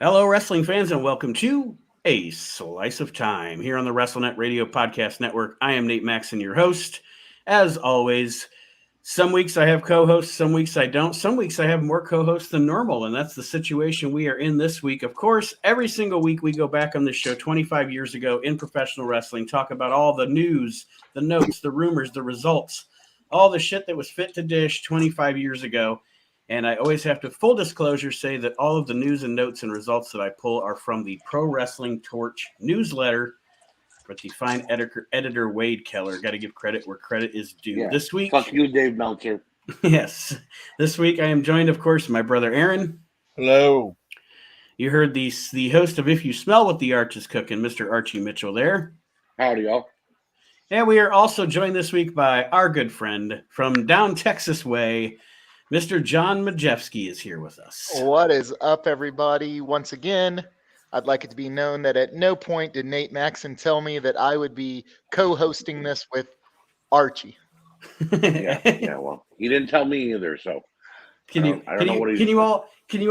Hello, wrestling fans, and welcome to A Slice of Time here on the WrestleNet Radio Podcast Network. I am Nate Maxon, your host. As always, some weeks I have co-hosts, some weeks I don't. Some weeks I have more co-hosts than normal, and that's the situation we are in this week. Of course, every single week we go back on this show 25 years ago in professional wrestling, talk about all the news, the notes, the rumors, the results, all the shit that was fit to dish 25 years ago. And I always have to, full disclosure, say that all of the news and notes and results that I pull are from the Pro Wrestling Torch newsletter with the fine editor Wade Keller. Got to give credit where credit is due. Yeah. This week, Fuck you, Dave Meltzer. yes, this week I am joined, of course, by my brother Aaron. Hello. You heard the host of If You Smell What the Arch is Cooking, Mr. Archie Mitchell there. Howdy, y'all. And we are also joined this week by our good friend from down Texas way, Mr. John Majewski is here with us. What is up, everybody? Once again, I'd like it to be known that at no point did Nate Maxon tell me that I would be co-hosting this with Archie. Yeah. Well, he didn't tell me either. So Can you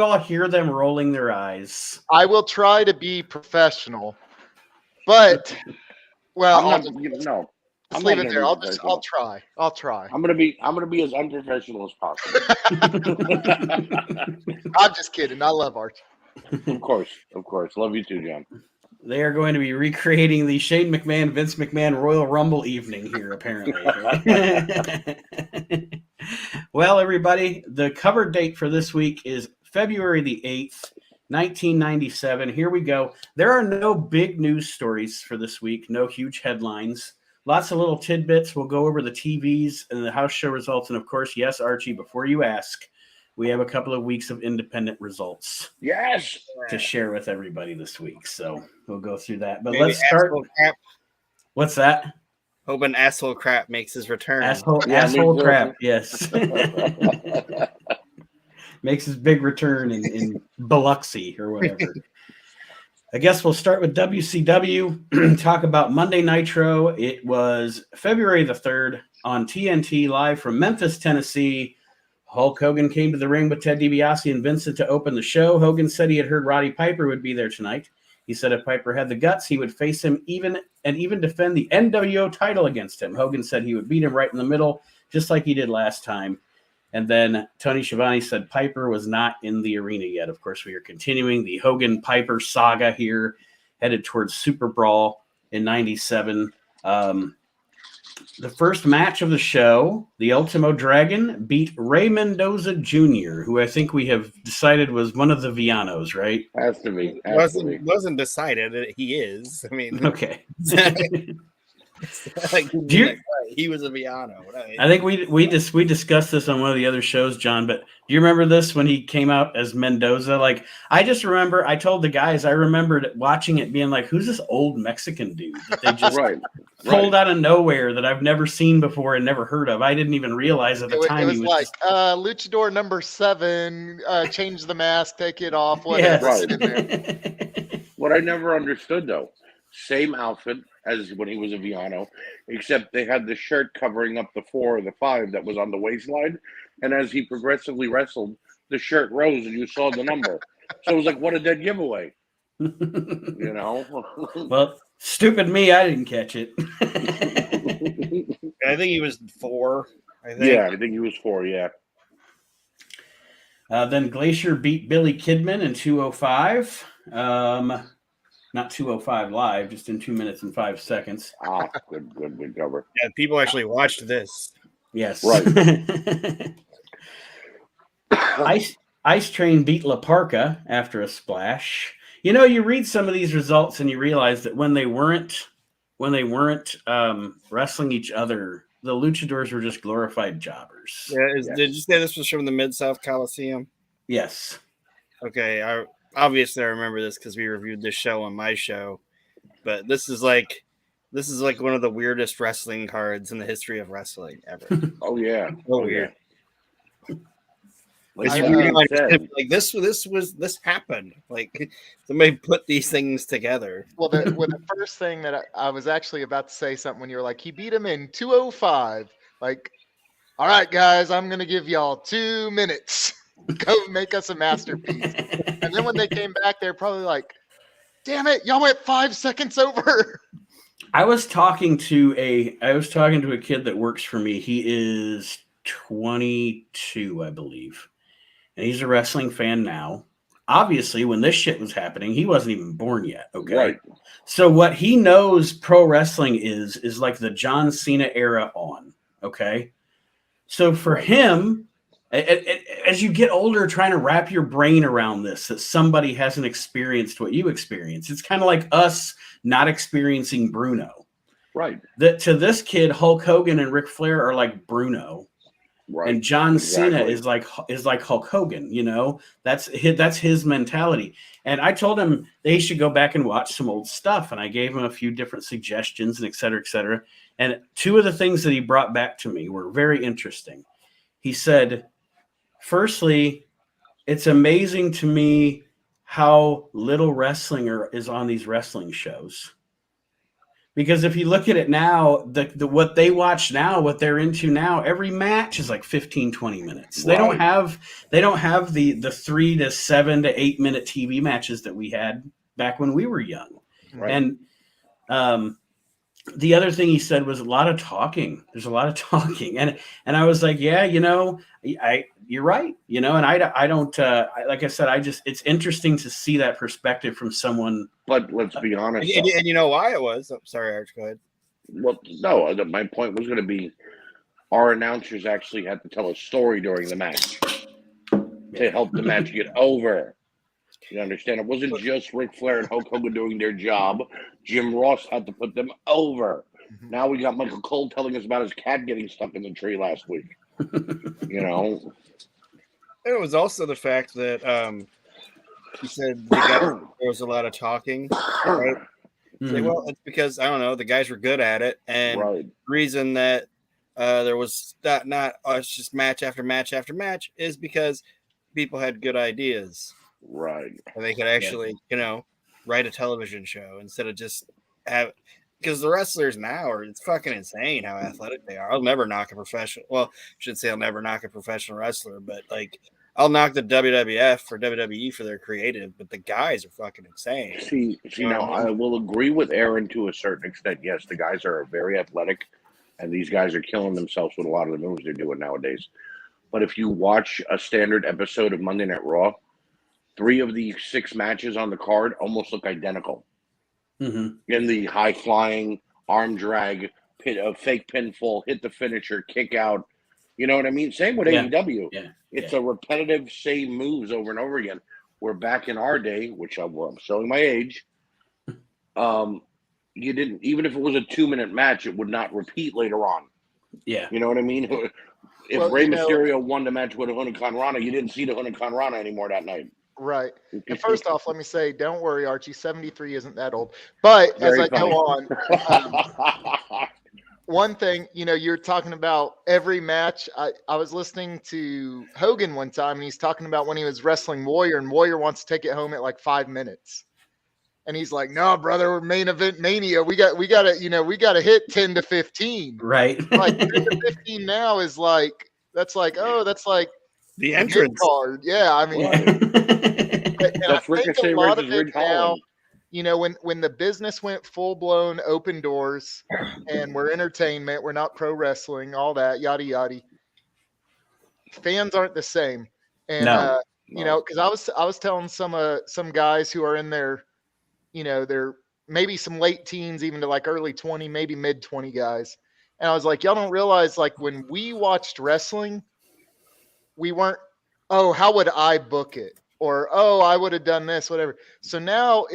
all hear them rolling their eyes? I will try to be professional, but well, no. Just leave it there. I'll try. I'm gonna be as unprofessional as possible. I'm just kidding. I love Archie. Of course. Love you too, John. They are going to be recreating the Shane McMahon, Vince McMahon Royal Rumble evening here, apparently. Well, everybody, the cover date for this week is February the 8th, 1997. Here we go. There are no big news stories for this week, no huge headlines. Lots of little tidbits. We'll go over the TVs and the house show results. And, of course, yes, Archie, before you ask, we have a couple of weeks of independent results. Yes. To share with everybody this week. So we'll go through that. But Maybe let's start. Crap. What's that? Hoping asshole crap makes his return. Asshole crap, yes. Makes his big return in Biloxi or whatever. I guess we'll start with WCW, talk about Monday Nitro. It was February the 3rd on TNT live from Memphis, Tennessee. Hulk Hogan came to the ring with Ted DiBiase and Vincent to open the show. Hogan said he had heard Roddy Piper would be there tonight. He said if Piper had the guts, he would face him even defend the NWO title against him. Hogan said he would beat him right in the middle, just like he did last time. And then Tony Schiavone said Piper was not in the arena yet. Of course, we are continuing the Hogan-Piper saga here, headed towards Super Brawl in 97. The first match of the show, the Ultimo Dragon beat Ray Mendoza Jr., who I think we have decided was one of the Villanos, right? Has to be. Wasn't decided. He is. I mean, okay. He was a Viano. Right? I think we discussed this on one of the other shows, John. But do you remember this when he came out as Mendoza? Like, I just remember I told the guys I remembered watching it being like, "Who's this old Mexican dude that they just pulled out of nowhere that I've never seen before and never heard of?" I didn't even realize at the time. It was like Luchador number 7. Change the mask, take it off. Whatever. Right. What I never understood though, same outfit as when he was a Viano, except they had the shirt covering up the 4 or the 5 that was on the waistline, and as he progressively wrestled, the shirt rose and you saw the number. So it was like, what a dead giveaway. You know? Well, stupid me, I didn't catch it. I think he was 4. Yeah, I think he was 4, yeah. Then Glacier beat Billy Kidman in 2:05. Not 2:05 live, just in 2 minutes and 5 seconds. Good cover. Yeah, people actually watched this. Yes. Right. Ice Train beat La Parka after a splash. You know, you read some of these results and you realize that when they weren't wrestling each other, the luchadors were just glorified jobbers. Yeah, Did you say this was from the Mid-South Coliseum? Yes. Okay, obviously I remember this because we reviewed this show on my show, but this is like one of the weirdest wrestling cards in the history of wrestling ever. Oh yeah. Weird. Like this happened. Like somebody put these things together. Well, the first thing that I was actually about to say something when you were like, he beat him in 2:05. Like, all right, guys, I'm gonna give y'all 2 minutes. Go make us a masterpiece. And then when they came back, they're probably like, damn it, y'all went 5 seconds over. I was talking to a kid that works for me. He is 22, I believe. And he's a wrestling fan now. Obviously, when this shit was happening, he wasn't even born yet. Okay. Right. So what he knows pro wrestling is like the John Cena era on. Okay. So for him, as you get older, trying to wrap your brain around this, that somebody hasn't experienced what you experienced, it's kind of like us not experiencing Bruno. Right. That to this kid, Hulk Hogan and Ric Flair are like Bruno. Right. And John Cena Exactly. is like Hulk Hogan, you know. That's his mentality. And I told him they should go back and watch some old stuff. And I gave him a few different suggestions and et cetera, et cetera. And two of the things that he brought back to me were very interesting. He said, firstly, it's amazing to me how little wrestling is on these wrestling shows. Because if you look at it now, the what they watch now, what they're into now, every match is like 15, 20 minutes. They don't have the 3 to 7 to 8 minute TV matches that we had back when we were young. Right. And the other thing he said was a lot of talking. There's a lot of talking. And I was like, yeah, you know, you're right. You know, and I don't like I said, it's interesting to see that perspective from someone. But let's be honest. And you know why it was? Oh, sorry, Arch, go ahead. Well, no, my point was going to be our announcers actually had to tell a story during the match to help the match get over. You understand? It wasn't just Ric Flair and Hulk Hogan doing their job. Jim Ross had to put them over. Now we got Michael Cole telling us about his cat getting stuck in the tree last week. You know? It was also the fact that he said there was a lot of talking. Right? Say, well, it's because, I don't know, the guys were good at it. And the reason that there was not just match after match after match is because people had good ideas. Right. And they could actually, you know, write a television show instead of just have, because the wrestlers now it's fucking insane how athletic they are. I'll never knock a professional. Well, I should say I'll never knock a professional wrestler, but like I'll knock the WWF or WWE for their creative, but the guys are fucking insane. See, now I will agree with Aaron to a certain extent. Yes, the guys are very athletic, and these guys are killing themselves with a lot of the moves they're doing nowadays. But if you watch a standard episode of Monday Night Raw, 3 of the 6 matches on the card almost look identical. In the high flying, arm drag, fake pinfall, hit the finisher, kick out. You know what I mean? Same with AEW. Yeah. It's a repetitive same moves over and over again. Where back in our day, which I'm showing my age, you didn't, even if it was a 2-minute match, it would not repeat later on. Yeah. You know what I mean? If Rey Mysterio won the match with a Huracan Rana, you didn't see the Huracan Rana anymore that night. Right. And first off, let me say, don't worry, Archie. 73 isn't that old. But as I go on, one thing, you know, you're talking about every match. I was listening to Hogan one time, and he's talking about when he was wrestling Warrior, and Warrior wants to take it home at like 5 minutes. And he's like, "No, brother, we're main event mania. We got to hit 10 to 15." Right. Like 10 to 15 now is like that's like the entrance card. Yeah, I mean. And I think a lot of it now, you know, when the business went full blown open doors and we're entertainment, we're not pro wrestling, all that yada yada. Fans aren't the same, and you know, because I was telling some guys who are in their, you know, they're maybe some late teens, even to like early 20, maybe mid 20 guys, and I was like, y'all don't realize like when we watched wrestling, we weren't, oh, how would I book it? Or, oh, I would have done this, whatever. So now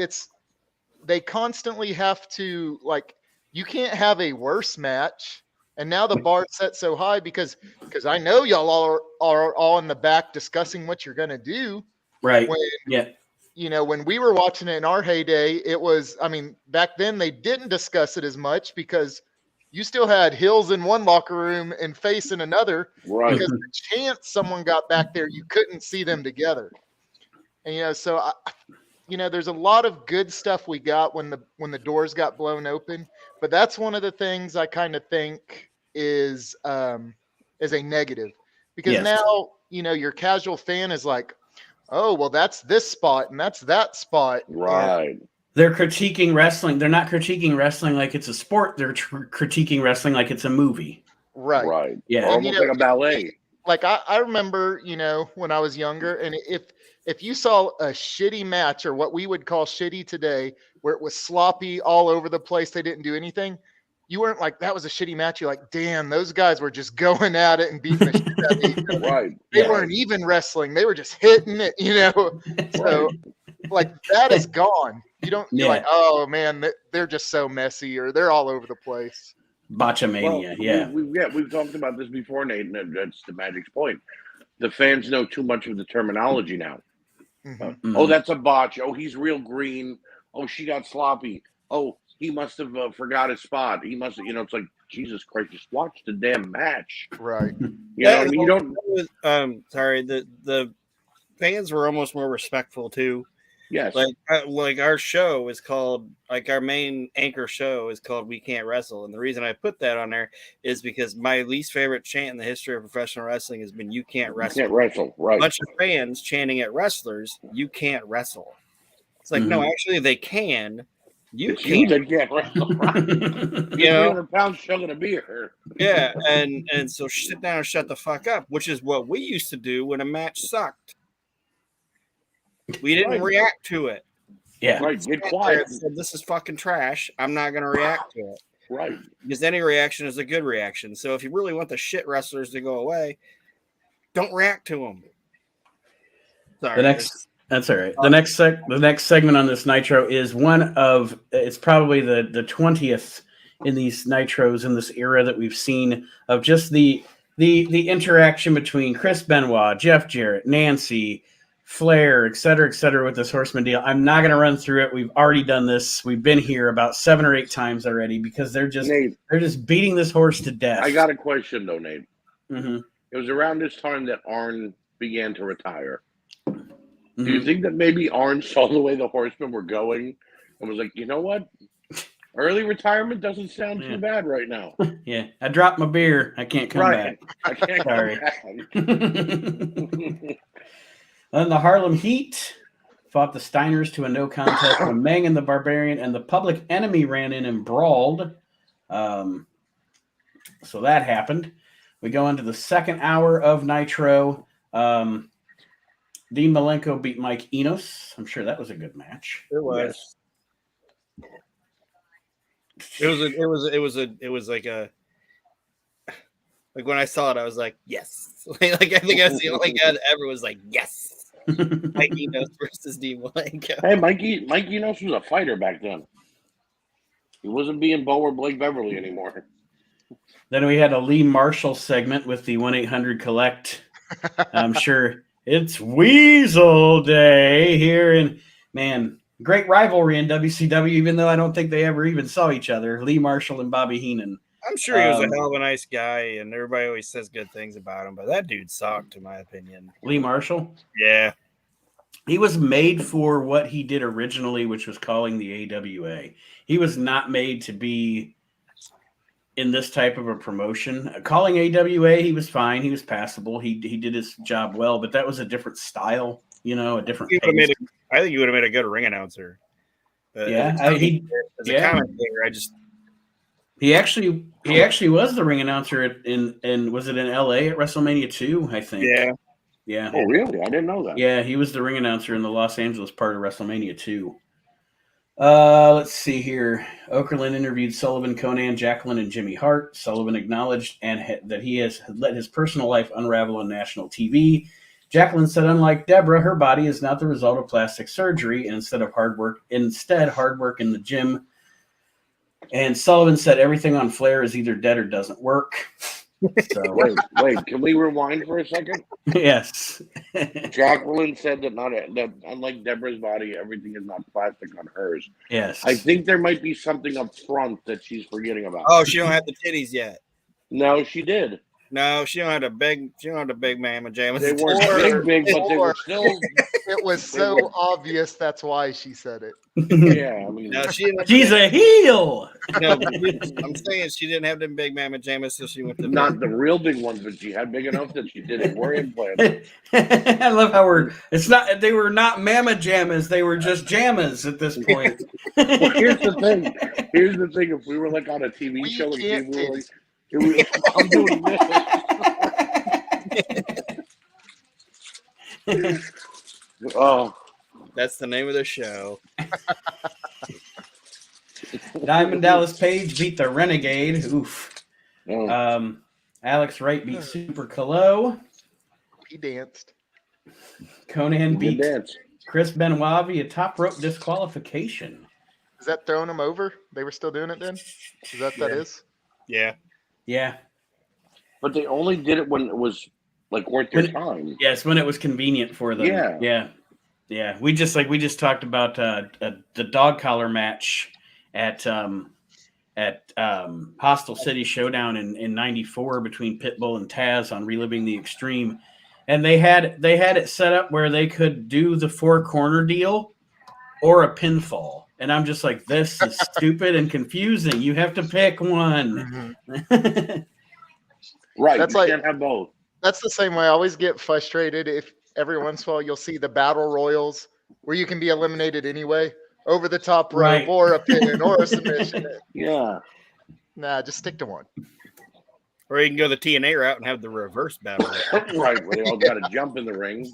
they constantly have to, like, you can't have a worse match. And now the bar's set so high because I know y'all are all in the back discussing what you're going to do. Right. You know, when we were watching it in our heyday, it was, I mean, back then they didn't discuss it as much because you still had heels in one locker room and face in another. Right. Because the chance someone got back there, you couldn't see them together. And, you know, so, you know, there's a lot of good stuff we got when the doors got blown open. But that's one of the things I kind of think is a negative. Because now, you know, your casual fan is like, oh, well, that's this spot and that's that spot. Right. They're critiquing wrestling. They're not critiquing wrestling like it's a sport. They're critiquing wrestling like it's a movie. Right. Yeah. And, Almost like a ballet. Like I remember, when I was younger, and if you saw a shitty match, or what we would call shitty today, where it was sloppy all over the place, they didn't do anything, you weren't like, that was a shitty match. You're like, damn, those guys were just going at it and beating the shit out of each other. Right. They weren't even wrestling. They were just hitting it, So like that is gone. You don't, you're like, oh man, they're just so messy, or they're all over the place. Botchamania, We've talked about this before, Nate, and that's the Magic's point. The fans know too much of the terminology now. Mm-hmm. Oh, that's a botch. Oh, he's real green. Oh, she got sloppy. Oh, he must have forgot his spot. He must have, it's like, Jesus Christ, just watch the damn match. Right. You know what I mean? You don't. Sorry, the fans were almost more respectful too. Yes. Like our show is called, like our main anchor show is called We Can't Wrestle. And the reason I put that on there is because my least favorite chant in the history of professional wrestling has been, you can't wrestle. You can't wrestle, right. A bunch of fans chanting at wrestlers, you can't wrestle. It's like, no, actually they can. You can't. You can't wrestle, right? 300 pounds chugging a beer. Yeah, and so sit down and shut the fuck up, which is what we used to do when a match sucked. We didn't react to it. Yeah. Right. Get quiet. Said, this is fucking trash. I'm not going to react to it. Right. Because any reaction is a good reaction. So if you really want the shit wrestlers to go away, don't react to them. Sorry. That's all right. The next segment on this Nitro is it's probably the 20th in these Nitros in this era that we've seen of just the interaction between Chris Benoit, Jeff Jarrett, Nancy, Flair, et cetera, with this Horseman deal. I'm not going to run through it. We've already done this. We've been here about 7 or 8 times already because they're just beating this horse to death. I got a question though, Nate. Mm-hmm. It was around this time that Arn began to retire. Mm-hmm. Do you think that maybe Arn saw the way the Horsemen were going and was like, you know what? Early retirement doesn't sound too bad right now. Yeah, I dropped my beer. I can't come back. I can't come back. Then the Harlem Heat fought the Steiners to a no contest when Meng and the Barbarian and the Public Enemy ran in and brawled. So that happened. We go into the second hour of Nitro. Dean Malenko beat Mike Enos. I'm sure that was a good match. It was. Yes. It was like when I saw it, I was like, yes. Like I think I was the only guy that ever was like, yes. Mike Enos versus Dean Malenko. Hey, Mike Enos was a fighter back then. He wasn't being Bo or Blake Beverly anymore. Then we had a Lee Marshall segment with the 1-800-COLLECT. I'm sure it's Weasel Day here. And, man, great rivalry in WCW, even though I don't think they ever even saw each other. Lee Marshall and Bobby Heenan. I'm sure he was a hell of a nice guy, and everybody always says good things about him, but that dude sucked, in my opinion. Lee Marshall? Yeah. He was made for what he did originally, which was calling the AWA. He was not made to be in this type of a promotion. Calling AWA, he was fine. He was passable. He did his job well, but that was a different style, a different pace. I think he would have made a good ring announcer. Yeah. As a commentator, He actually was the ring announcer in was it in LA at WrestleMania 2, I think. Yeah. Yeah. Oh, really? I didn't know that. Yeah, he was the ring announcer in the Los Angeles part of WrestleMania 2. Let's see here. Okerlund interviewed Sullivan, Conan, Jacqueline, and Jimmy Hart. Sullivan acknowledged that he has let his personal life unravel on national TV. Jacqueline said, unlike Deborah, her body is not the result of plastic surgery, and instead hard work in the gym. And Sullivan said everything on Flair is either dead or doesn't work. So wait, can we rewind for a second? Yes. Jacqueline said that unlike Deborah's body, everything is not plastic on hers. Yes. I think there might be something up front that she's forgetting about. Oh, she don't have the titties yet. No, she did. No, she don't have the big. She don't have the big mamma jammas. They weren't big, but they were still. It was so obvious. That's why she said it. Yeah, I mean, No, she's a heel. No, I'm saying she didn't have them big mamma jammas, so she went to not the real big ones, but she had big enough that she didn't wear implants. I love how they were not mamma jammas, they were just jammas at this point. Well, here's the thing. If we were like on a TV show and people were like, I'm doing this. Oh, that's the name of the show. Diamond Dallas Page beat the Renegade. Oof. oh. Alex Wright beat Super Calo. He danced. Conan beat Dance. Chris Benoit via top rope disqualification. Is that throwing him over? They were still doing it then? Is that that is? Yeah. Yeah. But they only did it when it was like worth their time. Yes, when it was convenient for them. Yeah. We just talked about the dog collar match at Hostile City Showdown in '94 between Pitbull and Taz on Reliving the Extreme, and they had it set up where they could do the 4-corner deal or a pinfall, and I'm just like, this is stupid and confusing. You have to pick one. Mm-hmm. Right. That's you like, can't have both. That's the same way. I always get frustrated if every once in a while you'll see the battle royals where you can be eliminated anyway, over the top rope, right, or a pin or a submission. Yeah. Nah, just stick to one. Or you can go the TNA route and have the reverse battle. Right, where they all got to jump in the ring.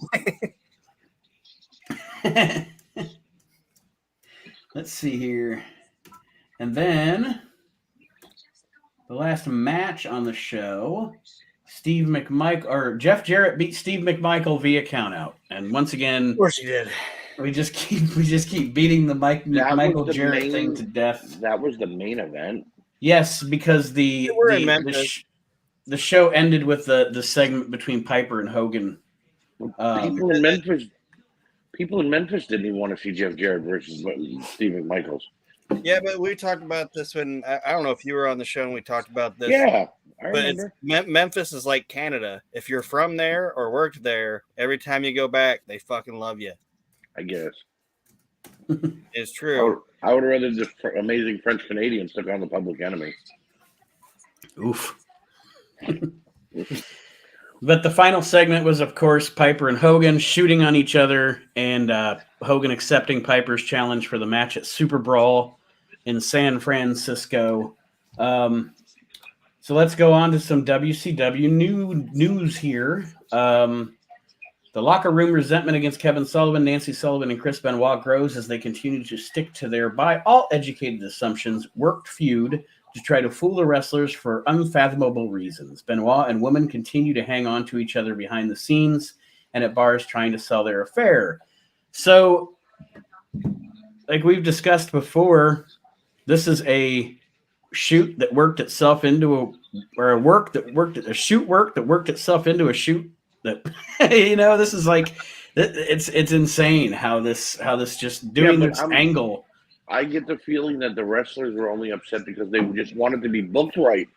Let's see here. And then the last match on the show, Jeff Jarrett beat Steve McMichael via countout. And once again, of course he did. We just keep beating the McMichael Jarrett thing to death. That was the main event. Yes, because the show ended with the segment between Piper and Hogan. People in Memphis didn't even want to see Jeff Jarrett versus Steve McMichaels. Yeah, but we talked about this when I don't know if you were on the show and we talked about this. Yeah, I remember. Memphis is like Canada. If you're from there or worked there, every time you go back, they fucking love you. I guess it's true. I would rather the amazing French Canadians took on the Public Enemy. Oof. But the final segment was, of course, Piper and Hogan shooting on each other, and Hogan accepting Piper's challenge for the match at Super Brawl in San Francisco. So let's go on to some WCW news here. The locker room resentment against Kevin Sullivan, Nancy Sullivan, and Chris Benoit grows as they continue to stick to their, by all educated assumptions, worked feud to try to fool the wrestlers for unfathomable reasons. Benoit and women continue to hang on to each other behind the scenes and at bars trying to sell their affair. So, like we've discussed before, this is a shoot that worked itself into a shoot that worked itself into a shoot that, this is like, it's insane how this just doing this angle. I get the feeling that the wrestlers were only upset because they just wanted to be booked right,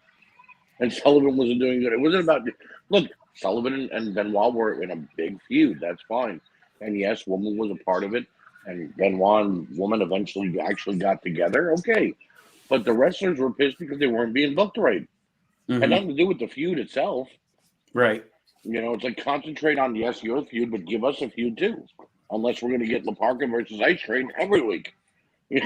and Sullivan wasn't doing good. It wasn't about, look, Sullivan and Benoit were in a big feud. That's fine. And yes, Woman was a part of it, and Benoit and Woman eventually actually got together. Okay. But the wrestlers were pissed because they weren't being booked right. Mm-hmm. Had nothing to do with the feud itself. Right. It's like, concentrate on, yes, your feud, but give us a feud too. Unless we're going to get La Parka versus Ice Train every week. Rey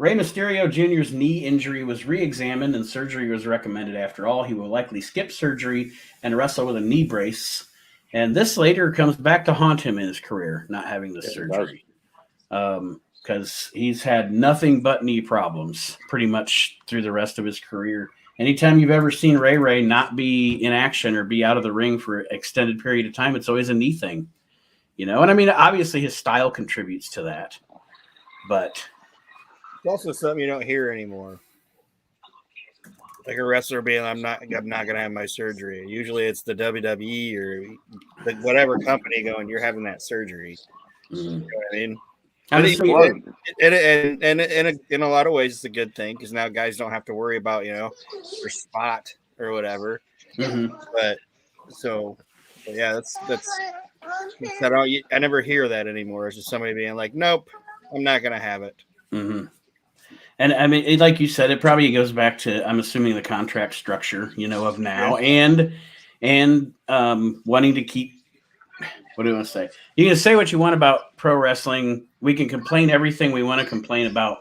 Mysterio Jr.'s knee injury was re-examined and surgery was recommended. After all, he will likely skip surgery and wrestle with a knee brace. And this later comes back to haunt him in his career, not having the surgery. Because he's had nothing but knee problems pretty much through the rest of his career. Anytime you've ever seen Ray not be in action or be out of the ring for an extended period of time, it's always a knee thing. And I mean, obviously his style contributes to that, but it's also something you don't hear anymore. Like a wrestler being, I'm not going to have my surgery. Usually it's the WWE or whatever company going, you're having that surgery. Mm-hmm. You know what I mean? I'm assuming in a lot of ways, it's a good thing because now guys don't have to worry about their spot or whatever. Mm-hmm. But yeah, that's I never hear that anymore. It's just somebody being like, "Nope, I'm not gonna have it." Mm-hmm. And I mean, like you said, it probably goes back to, I'm assuming, the contract structure, of now, and wanting to keep. What do you want to say? You can say what you want about pro wrestling. We can complain everything we want to complain about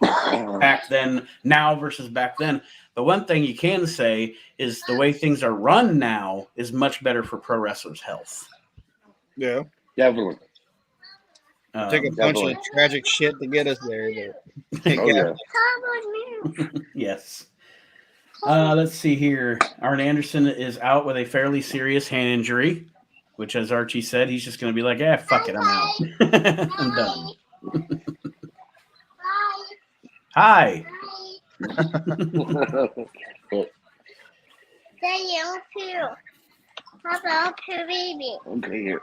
back then, now versus back then. The one thing you can say is the way things are run now is much better for pro wrestlers' health. Yeah, definitely. It took a bunch of tragic shit to get us there. Yes. Let's see here. Arn Anderson is out with a fairly serious hand injury, which, as Archie said, he's just going to be like, fuck it, I'm out. I'm done. Hi. Okay, here.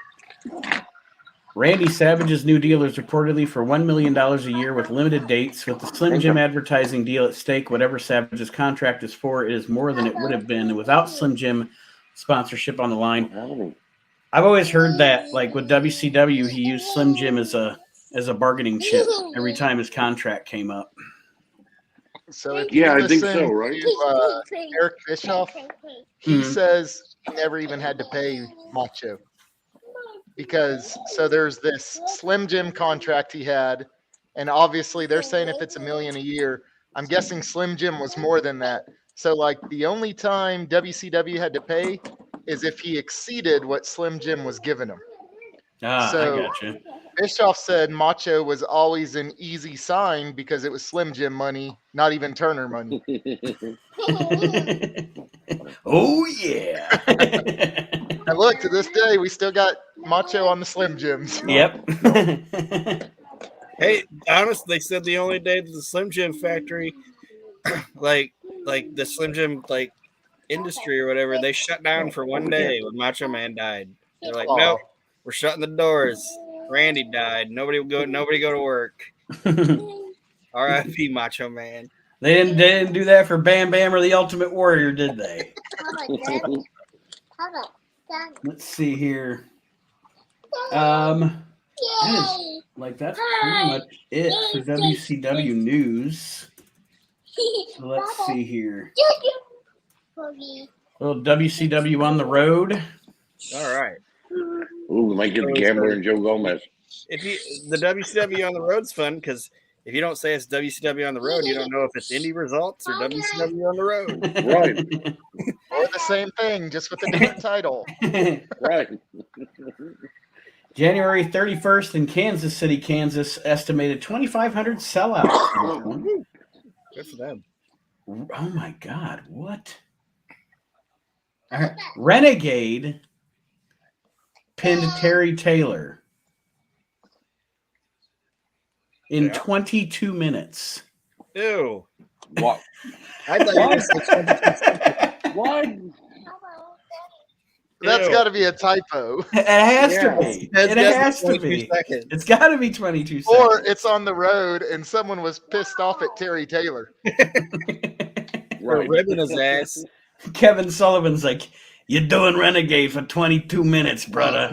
Randy Savage's new deal is reportedly for $1 million a year with limited dates. With the Slim Jim advertising deal at stake, whatever Savage's contract is for, it is more than it would have been without Slim Jim sponsorship on the line. I've always heard that, like with WCW, he used Slim Jim as a bargaining chip every time his contract came up. So if I think so, right? To, Eric Bischoff, he says he never even had to pay Macho. Because there's this Slim Jim contract he had, and obviously they're saying if it's $1 million a year, I'm guessing Slim Jim was more than that. So like the only time WCW had to pay is if he exceeded what Slim Jim was giving him. I gotcha. Bischoff said Macho was always an easy sign because it was Slim Jim money, not even Turner money. Oh yeah. And look, to this day, we still got Macho on the Slim Jims. Yep. Hey, honestly, they said the only day that the Slim Jim factory, like the Slim Jim industry or whatever, they shut down for one day when Macho Man died. They're like, nope, we're shutting the doors. Randy died. Nobody go to work. R.I.P. Macho Man. They didn't do that for Bam Bam or the Ultimate Warrior, did they? Let's see here. That's pretty much it for WCW news. So let's see here. Little WCW on the road. All right. Ooh, we might get the Gambler and Joe Gomez. The WCW on the road's fun because if you don't say it's WCW on the road, you don't know if it's indie results or WCW on the road. Right. Or the same thing, just with a different title. Right. January 31st in Kansas City, Kansas, estimated 2,500 sellouts. Good for them. Oh my God, what? Renegade pinned Terry Taylor in 22 minutes. Ew. What? I thought you said What? That's got to be a typo. It has to be. It has to be. Seconds. It's got to be 22 seconds. Or it's on the road and someone was pissed off at Terry Taylor. Right. Ribbing his ass. Kevin Sullivan's like, you're doing Renegade for 22 minutes, brother.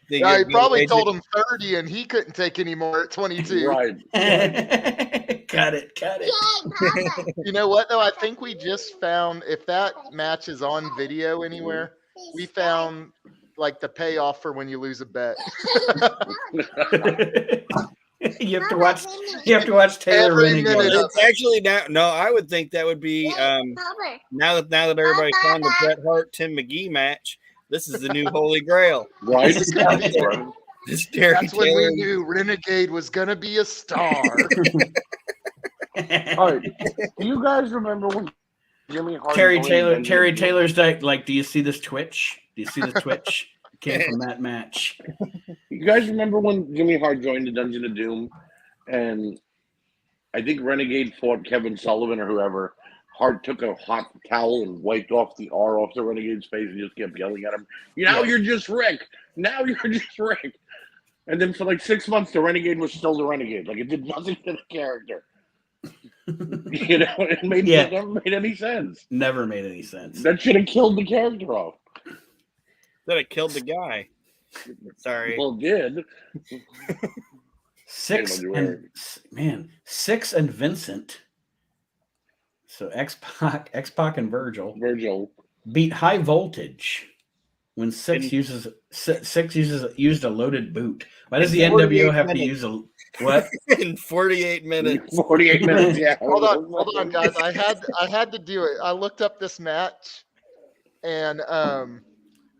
Yeah, he probably told him 30 and he couldn't take any more at 22. Right. Cut it. You know what, though? I think we just found, if that match is on video anywhere, we found like the payoff for when you lose a bet. You have to watch Taylor Renegade. It's actually no. I would think that would be now that everybody's found the Bret Hart Tim McGee match. This is the new Holy Grail. Right. That's when we knew Renegade was gonna be a star. All right. Do you guys remember when Jimmy Hart? Terry Taylor's like, do you see this twitch? Do you see the twitch? It came from that match. You guys remember when Jimmy Hart joined the Dungeon of Doom, and I think Renegade fought Kevin Sullivan or whoever. Hart took a hot towel and wiped off the R off the Renegade's face and just kept yelling at him. Now you're just Rick. Now you're just Rick. And then for like 6 months, the Renegade was still the Renegade. Like, it did nothing to the character. You know, it never made any sense. Never made any sense. That should have killed the character off. That it killed the guy. Sorry. Well, it did. Six and Vincent. So X-Pac and Virgil beat High Voltage when Six used a loaded boot. Why does the NWO have to use a what? In 48 minutes. 48 minutes, yeah. Hold on, guys. I had to do it. I looked up this match, and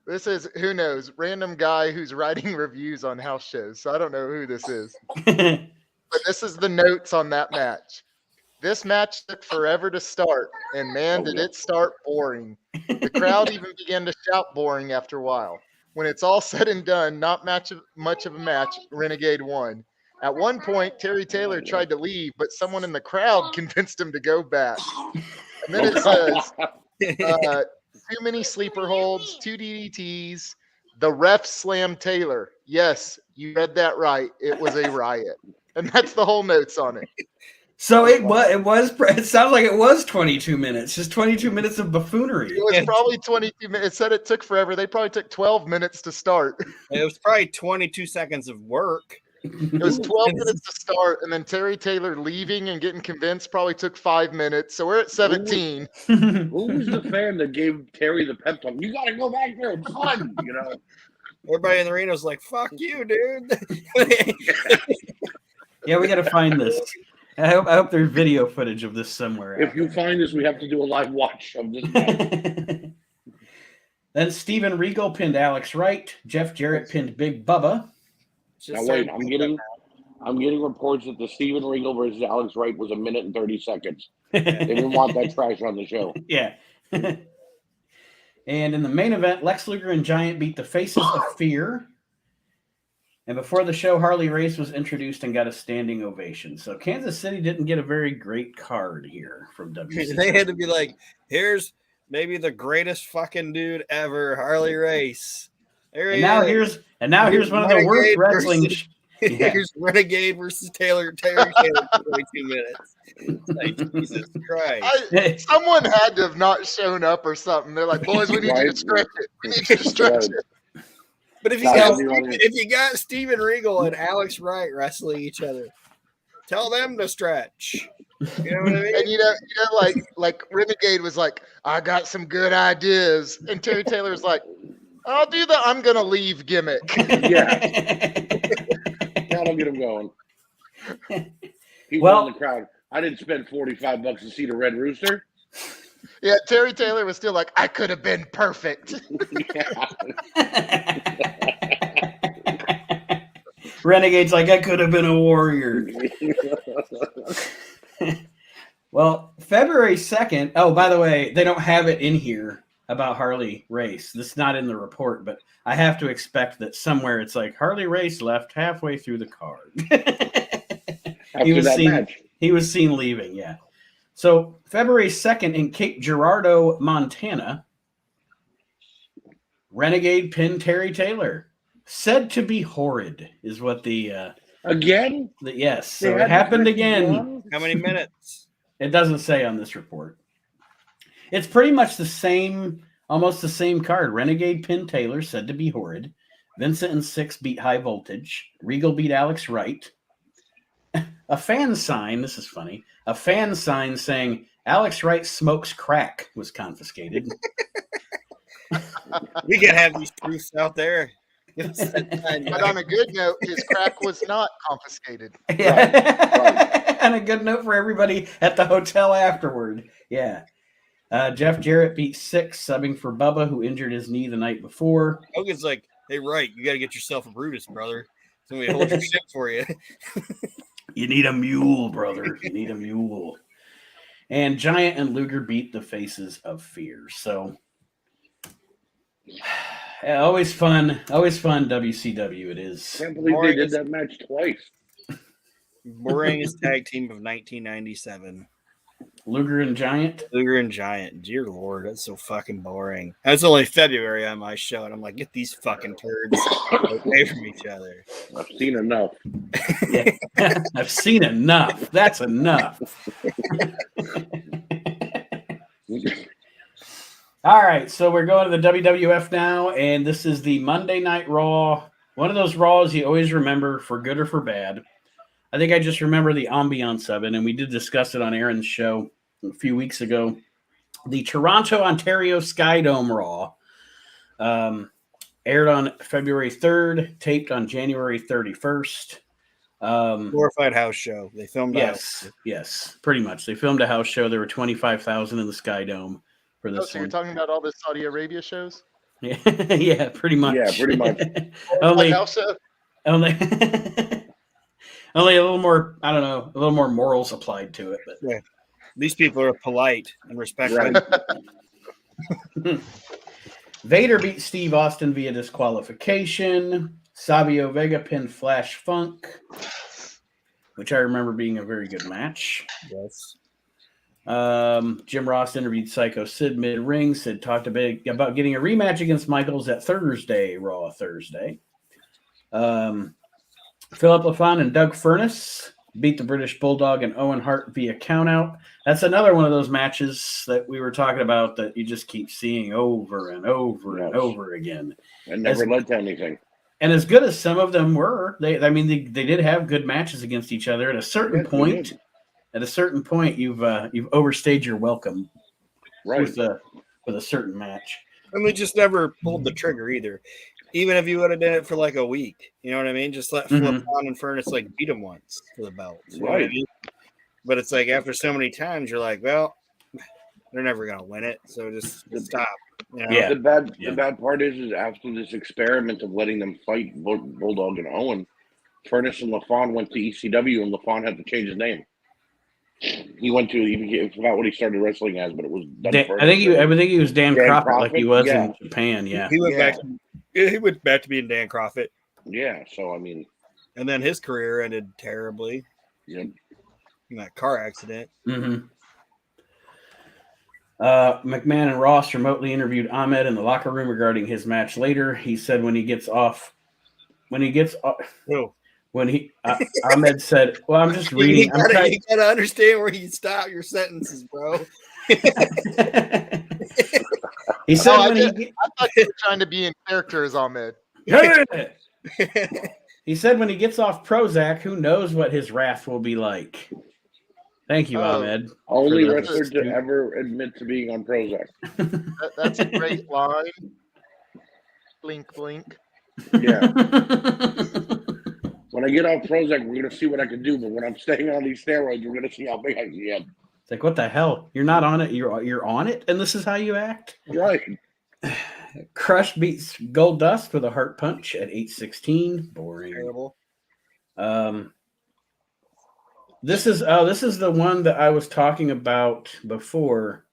this is, who knows, random guy who's writing reviews on house shows. So I don't know who this is. But this is the notes on that match. This match took forever to start, and man, did it start boring. The crowd even began to shout boring after a while. When it's all said and done, not much of a match, Renegade won. At one point, Terry Taylor tried to leave, but someone in the crowd convinced him to go back. And then it says, too many sleeper holds, 2 DDTs, the ref slammed Taylor. Yes, you read that right. It was a riot. And that's the whole notes on it. So it sounds like it was 22 minutes, just 22 minutes of buffoonery. It was probably 22 minutes. It said it took forever. They probably took 12 minutes to start. It was probably 22 seconds of work. It was 12 minutes to start, and then Terry Taylor leaving and getting convinced probably took 5 minutes. So we're at 17. Who was the fan that gave Terry the pep talk? You got to go back there. It's fun, you know. Everybody in the arena was like, fuck you, dude. Yeah, we got to find this. I hope there's video footage of this somewhere. If you find this, we have to do a live watch of this match. Then Steven Regal pinned Alex Wright. Jeff Jarrett pinned Big Bubba. Now wait, I'm getting reports that the Steven Regal versus Alex Wright was 1 minute and 30 seconds. They didn't want that trash on the show. Yeah. And in the main event, Lex Luger and Giant beat the Faces of Fear. And before the show, Harley Race was introduced and got a standing ovation. So Kansas City didn't get a very great card here from WCW. They had to be like, here's maybe the greatest fucking dude ever, Harley Race. And now here's one of the worst wrestling. Here's Renegade versus Taylor for 22 minutes. It's like, Jesus Christ. Someone had to have not shown up or something. They're like, boys, we need you to stretch it. We need you to stretch it. But if you got Steven Regal and Alex Wright wrestling each other, tell them to stretch. You know what I mean? And you know, like Renegade was like, I got some good ideas, and Terry Taylor's like, I'll do the I'm gonna leave gimmick. Yeah. That'll get him going. He was in the crowd. I didn't spend $45 to see the Red Rooster. Yeah, Terry Taylor was still like, I could have been perfect. Renegade's like, I could have been a warrior. Well, February 2nd. Oh, by the way, they don't have it in here about Harley Race. This is not in the report, but I have to expect that somewhere it's like Harley Race left halfway through the card. He was seen leaving, yeah. So February 2nd in Cape Girardeau, Montana, Renegade pinned Terry Taylor. Said to be horrid is what the again? Yes, so it happened again. How many minutes? It doesn't say on this report. It's pretty much the same, almost the same card. Renegade pinned Taylor, said to be horrid. Vincent and Six beat High Voltage. Regal beat Alex Wright. A fan sign, this is funny, a fan sign saying Alex Wright smokes crack was confiscated. We can have these truths out there. But on a good note, his crack was not confiscated. Yeah. Right. And a good note for everybody at the hotel afterward. Yeah. Jeff Jarrett beat Six, subbing for Bubba, who injured his knee the night before. Hogan's like, hey, Wright, you got to get yourself a Brutus, brother. Somebody hold your shit for you. You need a mule, brother. You need a mule. And Giant and Luger beat the Faces of Fear. So, yeah, always fun. Always fun, WCW it is. I can't believe they did that match twice. Boringest tag team of 1997. Luger and Giant. Dear Lord, that's so fucking boring. That's only February on my show, and I'm like, get these fucking turds away from each other. I've seen enough. Yeah. I've seen enough. That's enough. All right, so we're going to the WWF now, and this is the Monday Night Raw. One of those Raws you always remember for good or for bad. I think I just remember the ambiance of it, and we did discuss it on Aaron's show a few weeks ago. The Toronto, Ontario Skydome Raw aired on February 3rd, taped on January 31st. Glorified house show. They filmed Yes, pretty much. They filmed a house show. There were 25,000 in the Ontario for this so one. you're talking about all the Saudi Arabia shows? Yeah, pretty much. Yeah, pretty much. only only a little more, I don't know, a little more morals applied to it. But yeah. These people are polite and respectful. Right. Vader beat Steve Austin via disqualification. Savio Vega pinned Flash Funk, which I remember being a very good match. Yes. Jim Ross interviewed Psycho Sid mid-ring. Sid talked a bit about getting a rematch against Michaels at Thursday, Raw Thursday. Philip LaFon and Doug Furnace beat the British Bulldog and Owen Hart via countout. That's another one of those matches that we were talking about that you just keep seeing over and over and over again. And never led to anything. And as good as some of them were, they did have good matches against each other. At a certain point, you've overstayed your welcome, right? With a certain match, and we just never pulled the trigger either. Even if you would have done it for like a week, you know what I mean? Just let Flip on and Furnace like beat him once for the belt, right? I mean? But it's like after so many times, you're like, well, they're never gonna win it, so just stop. You know? Yeah. The bad part is after this experiment of letting them fight Bulldog and Owen, Furnace and LaFon went to ECW, and LaFon had to change his name. He went to I forgot what he started wrestling as, but it was I think he was Dan Crockett, like he was in Japan. Yeah, he went back to being Dan Crockett. Yeah, so I mean, and then his career ended terribly. Yep. In that car accident. Mm-hmm. McMahon and Ross remotely interviewed Ahmed in the locker room regarding his match later. He said Ahmed said, well, I'm just reading. You gotta understand where you stop your sentences, bro. He said, I thought you were trying to be in character as Ahmed. He said when he gets off Prozac, who knows what his wrath will be like. Thank you, Ahmed. Only wrestler to ever admit to being on Prozac. That's a great line. Blink, blink. Yeah. When I get off Prozac, we're going to see what I can do. But when I'm staying on these steroids, we're going to see how big I can get. It's like, what the hell? You're not on it. You're on it, and this is how you act? Right. Crush beats Gold Dust with a heart punch at 8:16. Boring. Terrible. This is the one that I was talking about before.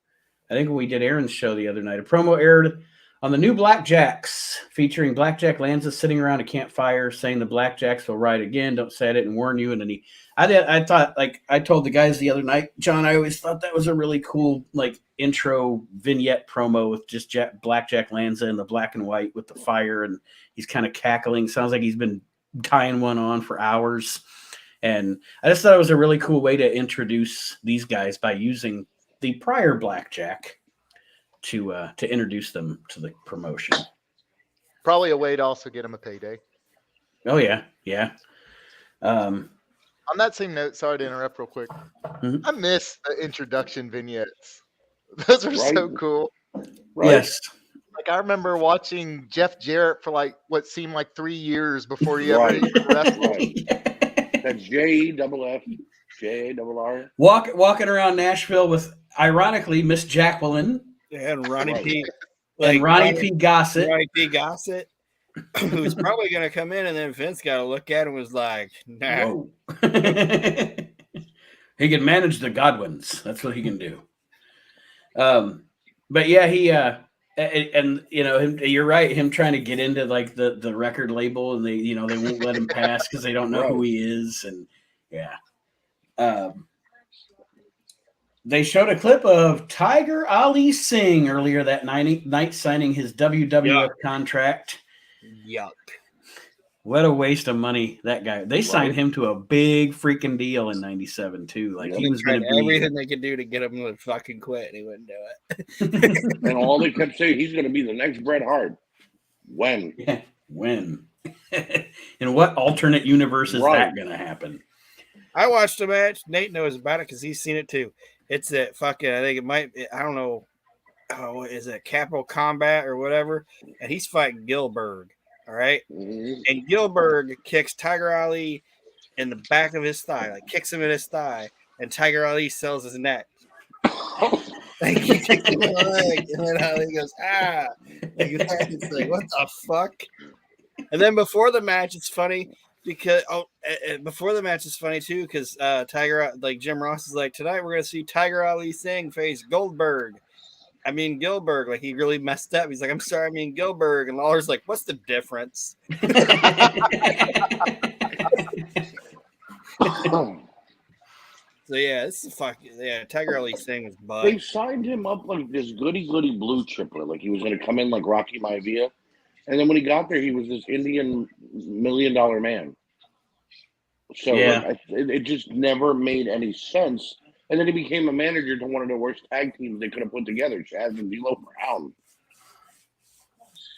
I think when we did Aaron's show the other night. A promo aired on the new Blackjacks, featuring Blackjack Lanza sitting around a campfire saying the Blackjacks will ride again. Don't say I didn't warn you. And then I thought, like I told the guys the other night, John, I always thought that was a really cool like intro vignette promo with just Blackjack Lanza in the black and white with the fire, and he's kind of cackling. Sounds like he's been tying one on for hours. And I just thought it was a really cool way to introduce these guys by using the prior Blackjack to introduce them to the promotion. Probably a way to also get them a payday. Oh yeah, yeah. On that same note, sorry to interrupt real quick. Mm-hmm. I miss the introduction vignettes. Those are so cool. Right. Yes. Like I remember watching Jeff Jarrett for like what seemed like 3 years before he ever wrestled. That's JFF, walking around Nashville with, ironically, Miss Jacqueline. Yeah, and Ronnie P. And Ronnie P. Gossett. Ronnie P. Gossett, who's probably going to come in, and then Vince got to look at him and was like, nah. He can manage the Godwins. That's what he can do. But yeah, he and you know, you're right. Him trying to get into like the record label, and they won't let him pass because they don't know who he is, and yeah. They showed a clip of Tiger Ali Singh earlier that night signing his WWF contract. Yuck. What a waste of money, that guy. They signed him to a big freaking deal in 97 too. Like he was going to be everything they could do to get him to fucking quit, and he wouldn't do it. And all they kept saying, he's going to be the next Bret Hart. When? Yeah, when? In what alternate universe is that going to happen? I watched a match. Nate knows about it because he's seen it too. It's that fucking, I think it might, I don't know. Oh, is it Capital Combat or whatever? And he's fighting Gilbert. All right. Mm-hmm. And Gilbert kicks Tiger Ali in the back of his thigh, like kicks him in his thigh, and Tiger Ali sells his neck. Like he kicks him in the leg, and then Ali goes, ah. It's like, what the fuck? And then before the match, it's funny because before the match is funny too, because Tiger, like Jim Ross is like, tonight we're gonna see Tiger Ali Singh face Gilbert. Like he really messed up. He's like, I'm sorry, Gilbert. And Lawler's like, what's the difference? So yeah, this is Tiger Ali Singh was bad. They signed him up like this goody blue chipper, like he was going to come in like Rocky Maivia, and then when he got there, he was this Indian $1 million man. So it just never made any sense. And then he became a manager to one of the worst tag teams they could have put together, Chaz and D'Lo Brown.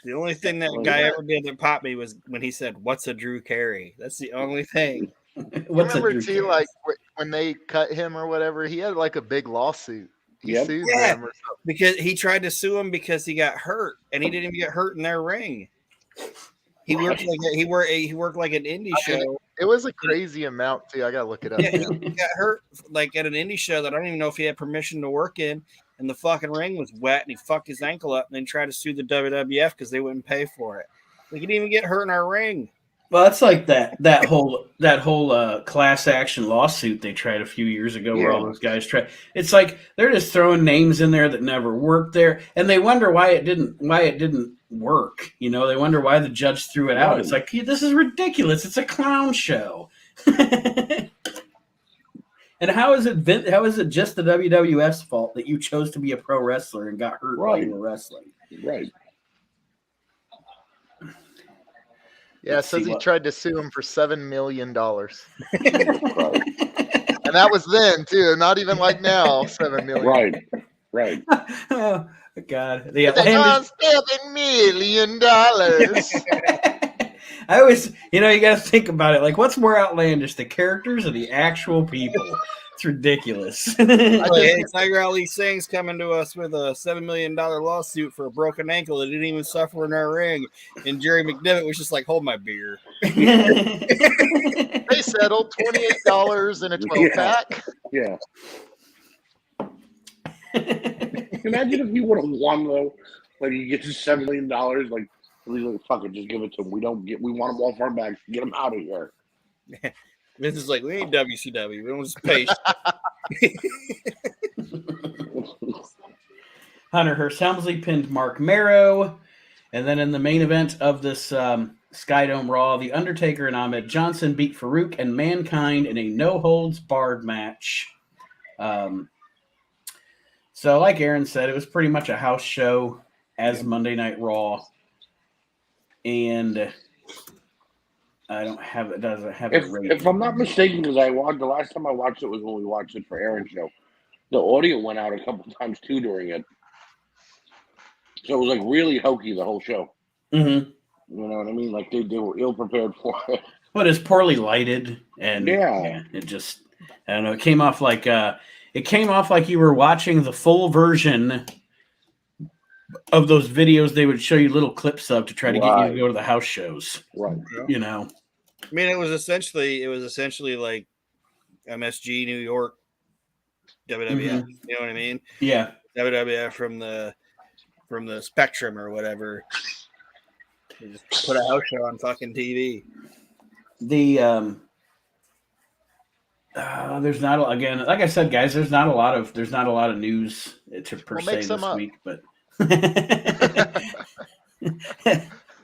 The only thing that guy ever did that popped me was when he said, "What's a Drew Carey?" That's the only thing. Remember too, like when they cut him or whatever, he had like a big lawsuit. He sued them or something. Because he tried to sue him because he got hurt, and he didn't even get hurt in their ring. He worked like an indie show. It was a crazy amount too. I gotta look it up. Yeah, he got hurt like at an indie show that I don't even know if he had permission to work in, and the fucking ring was wet, and he fucked his ankle up, and then tried to sue the WWF because they wouldn't pay for it. Like he didn't even get hurt in our ring. Well, it's like that whole class action lawsuit they tried a few years ago where all those guys tried. It's like they're just throwing names in there that never worked there, and they wonder why it didn't work. You know, they wonder why the judge threw it out. It's like, this is ridiculous. It's a clown show. And how is it just the WWF's fault that you chose to be a pro wrestler and got hurt while you were wrestling? Right. Yeah, it says he tried to sue him for $7 million. And that was then, too. Not even like now, $7 million. Right. Oh, God. $7 million. I always, you got to think about it. Like, what's more outlandish, the characters or the actual people? It's ridiculous. Tiger Ali Singh's coming to us with a $7 million lawsuit for a broken ankle that didn't even suffer in our ring. And Jerry McDevitt was just like, hold my beer. They settled $28 in a 12-pack. Yeah. Imagine if he would have won, though. Like, he gets his $7 million. Like, he's like, fuck it, just give it to him. We want him off our backs. Get him out of here. This is like, we ain't WCW. We don't just pay. Hunter Hearst Helmsley pinned Mark Marrow. And then in the main event of this Skydome Raw, The Undertaker and Ahmed Johnson beat Farouk and Mankind in a no-holds-barred match. So like Aaron said, it was pretty much a house show as Monday Night Raw. And I don't have it. Doesn't have it rated. If I'm not mistaken, because the last time I watched it was when we watched it for Aaron's show. The audio went out a couple times too during it, so it was like really hokey the whole show. Mm-hmm. You know what I mean? Like they were ill prepared for it. But it's poorly lighted, and it just I don't know. It came off like you were watching the full version of those videos they would show you little clips of to try to get you to go to the house shows. Right. You know. I mean, it was essentially like MSG New York WWF. Mm-hmm. You know what I mean? Yeah. WWF from the Spectrum or whatever. They just put a house show on fucking TV. The there's not again, like I said, guys. There's not a lot of news per se this week, but.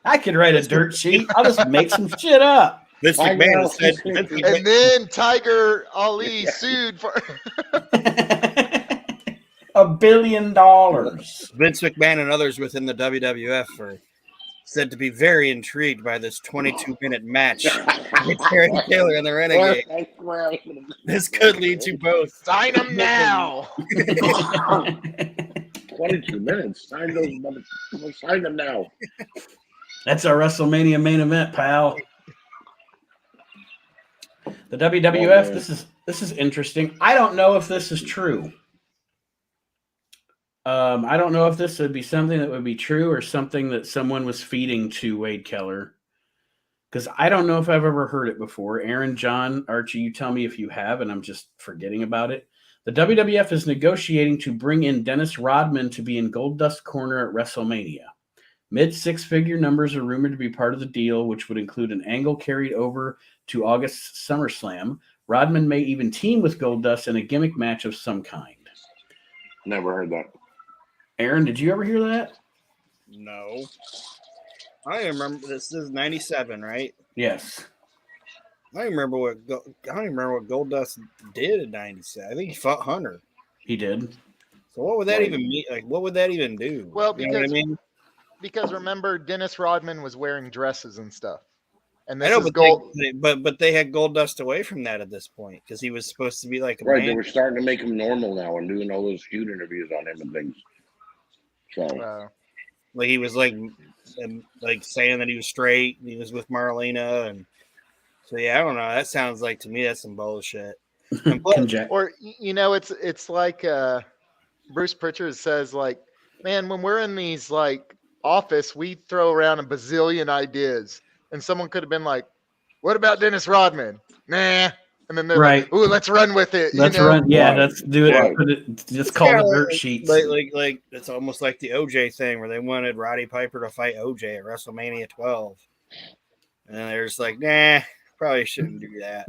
I could write a dirt sheet. I'll just make some shit up. Vince McMahon said, and then Tiger Ali sued for. $1 billion. Vince McMahon and others within the WWF are said to be very intrigued by this 22-minute match with Terry Taylor and the Renegade. This could lead to both. Sign them now. 22 minutes. Sign them now. That's our WrestleMania main event, pal. The WWF. This is interesting. I don't know if this is true. I don't know if this would be something that would be true or something that someone was feeding to Wade Keller. Because I don't know if I've ever heard it before. Aaron, John, Archie, you tell me if you have, and I'm just forgetting about it. The WWF is negotiating to bring in Dennis Rodman to be in Goldust Corner at WrestleMania. Mid-six-figure numbers are rumored to be part of the deal, which would include an angle carried over to August's SummerSlam. Rodman may even team with Goldust in a gimmick match of some kind. Never heard that. Aaron, did you ever hear that? No. I remember this is 97, right? Yes. I don't even remember what Goldust did in 97. I think he fought Hunter. He did. So what would that even mean? Like, what would that even do? Well, you know what I mean? Because remember, Dennis Rodman was wearing dresses and stuff. And this I know, is but they had Goldust away from that at this point because he was supposed to be like a right. man. They were starting to make him normal now and doing all those feud interviews on him and things. So, like he was like saying that he was straight and he was with Marlena, and so yeah, I don't know. That sounds like to me that's some bullshit. Or it's like Bruce Pritchard says, like, man, when we're in these like office, we throw around a bazillion ideas, and someone could have been like, "What about Dennis Rodman?" Nah. And then they're like, "Ooh, let's run with it." Let's run. Yeah, let's do it. Right. Put it. Just call the dirt sheets. Like it's almost like the OJ thing where they wanted Roddy Piper to fight OJ at WrestleMania 12, and then they're just like, "Nah, probably shouldn't do that."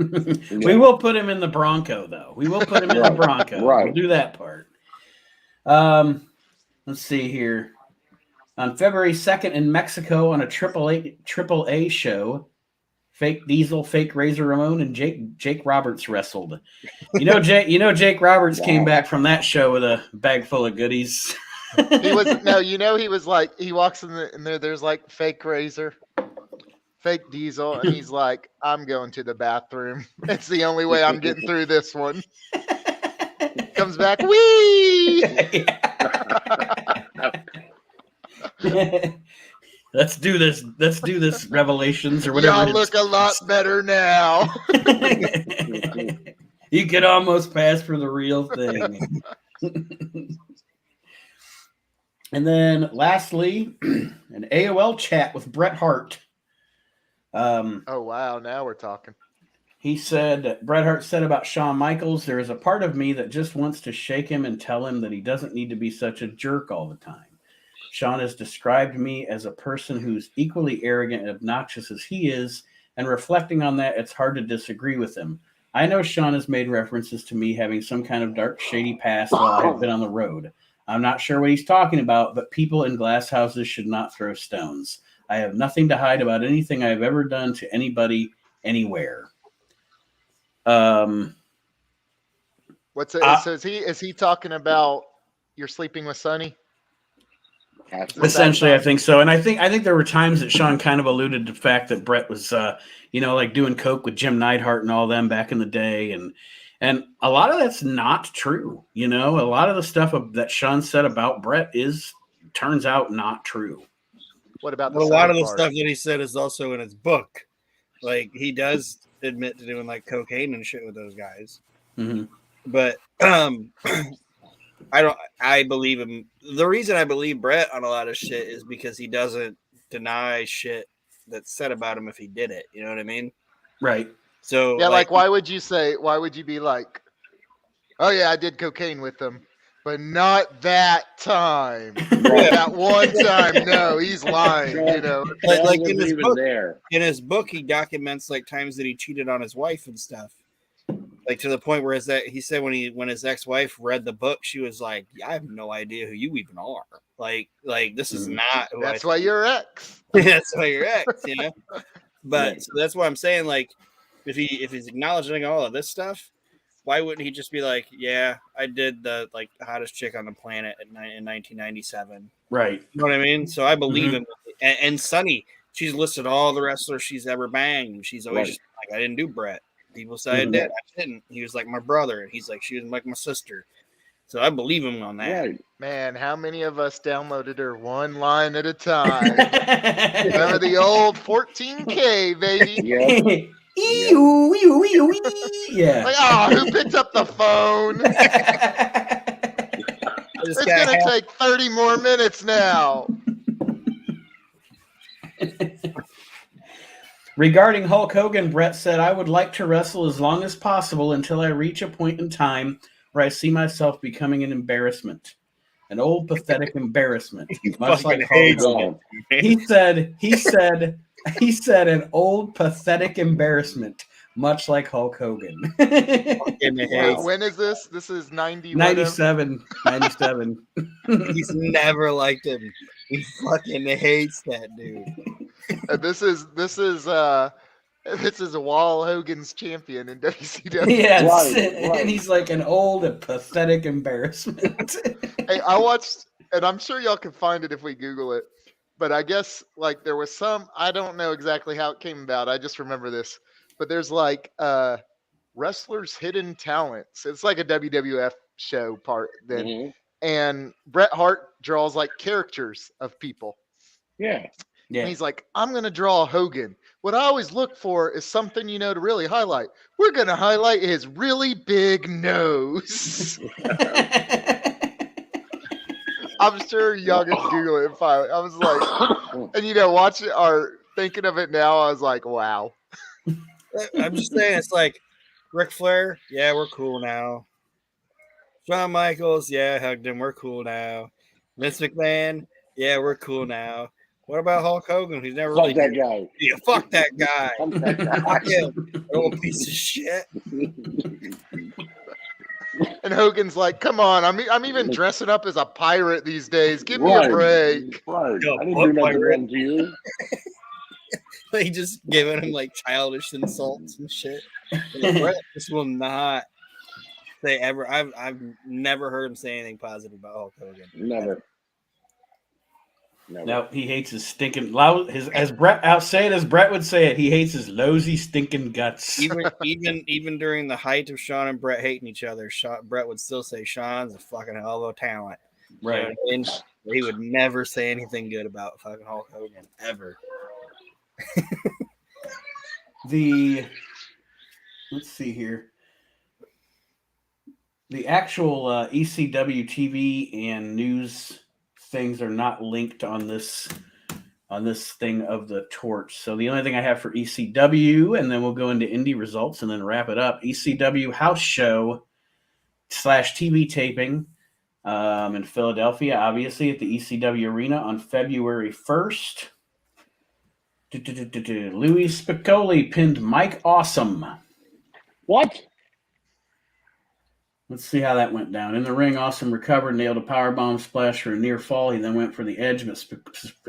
We will put him in the Bronco, though. We will put him in the Bronco. Right. We'll do that part. Let's see here. On February 2nd in Mexico on a AAA show. Fake Diesel, fake Razor Ramon, and Jake Roberts wrestled. Jake Roberts came back from that show with a bag full of goodies. He was like, he walks in there. There's like fake Razor, fake Diesel, and he's like, "I'm going to the bathroom. It's the only way I'm getting through this one." Comes back, wee. Let's do this, Revelations or whatever. Y'all look a lot better now. You could almost pass for the real thing. And then lastly, an AOL chat with Bret Hart. Oh, wow. Now we're talking. He said, Bret Hart said about Shawn Michaels, there is a part of me that just wants to shake him and tell him that he doesn't need to be such a jerk all the time. Shawn has described me as a person who's equally arrogant and obnoxious as he is, and reflecting on that, it's hard to disagree with him. I know Shawn has made references to me having some kind of dark, shady past while I have been on the road. I'm not sure what he's talking about, but people in glass houses should not throw stones. I have nothing to hide about anything I've ever done to anybody, anywhere. So is he talking about you're sleeping with Sonny? Essentially, I think so. And I think there were times that Shawn kind of alluded to the fact that Bret was, like doing coke with Jim Neidhart and all them back in the day. And a lot of that's not true. A lot of the stuff that Shawn said about Bret turns out not true. What about a lot of the stuff that he said is also in his book. Like, he does admit to doing like cocaine and shit with those guys. Mm-hmm. But I believe him. The reason I believe Bret on a lot of shit is because he doesn't deny shit that's said about him if he did it. You know what I mean? Right. So yeah, like why would you be like, oh yeah, I did cocaine with them, but not that time. That one time. No, he's lying, Like in his book, he documents like times that he cheated on his wife and stuff. Like to the point where he said when his ex-wife read the book, she was like, I have no idea who you even are. Like this is not who that's why you're ex. That's why you're ex, But so that's why I'm saying, like, if he's acknowledging all of this stuff, why wouldn't he just be like, yeah, I did the like hottest chick on the planet in 1997. Right. You know what I mean? So I believe him. And Sunny, she's listed all the wrestlers she's ever banged. She's always just like, I didn't do Brett. People say I did. I didn't. He was like my brother. And he's like, she was like my sister. So I believe him on that. Right. Man, how many of us downloaded her one line at a time? Remember the old 14K, baby? Yep. Yeah. Like, oh, who picked up the phone? It's going to take 30 more minutes now. Regarding Hulk Hogan, Brett said, I would like to wrestle as long as possible until I reach a point in time where I see myself becoming an embarrassment. An old, pathetic embarrassment. Much like Hulk Hogan. He said, an old, pathetic embarrassment. Much like Hulk Hogan. Wow, when is this? This is 97. 97. He's never liked him. He fucking hates that dude. This is Wall Hogan's champion in WCW. Yes, right. And he's like an old and pathetic embarrassment. Hey, I watched, and I'm sure y'all can find it if we Google it, but I guess like there was some, I don't know exactly how it came about. I just remember this, but there's like wrestlers' hidden talents. It's like a WWF show part then, and Bret Hart draws like characters of people. Yeah. And he's like, I'm going to draw Hogan. What I always look for is something, to really highlight. We're going to highlight his really big nose. I'm sure y'all can Google it and find it. I was like, and watch it or thinking of it now, I was like, wow. I'm just saying, it's like Ric Flair, yeah, we're cool now. Shawn Michaels, yeah, hugged him, we're cool now. Vince McMahon, yeah, we're cool now. What about Hulk Hogan? He's never fuck that guy. Yeah, fuck that guy. Fuck that guy. Fuck him. Old piece of shit. And Hogan's like, come on, I'm even dressing up as a pirate these days. Give me a break. Right. I didn't do nothing wrong to you. They just giving him like childish insults and shit. And Brett just will not say ever. I've never heard him say anything positive about Hulk Hogan. Never. No, he hates his stinking loud. As Brett would say it, he hates his lousy, stinking guts. Even during the height of Shawn and Brett hating each other, Brett would still say Shawn's a fucking hell of a talent. Right. And he would never say anything good about fucking Hulk Hogan ever. Let's see here. The actual ECW TV and news things are not linked on this thing of the torch. So the only thing I have for ECW, and then we'll go into indie results and then wrap it up. ECW house show / TV taping in Philadelphia, obviously at the ECW Arena on February 1st. Louis Spicolli pinned Mike Awesome. What? Let's see how that went down. In the ring, Awesome recovered, nailed a powerbomb splash for a near fall. He then went for the edge, but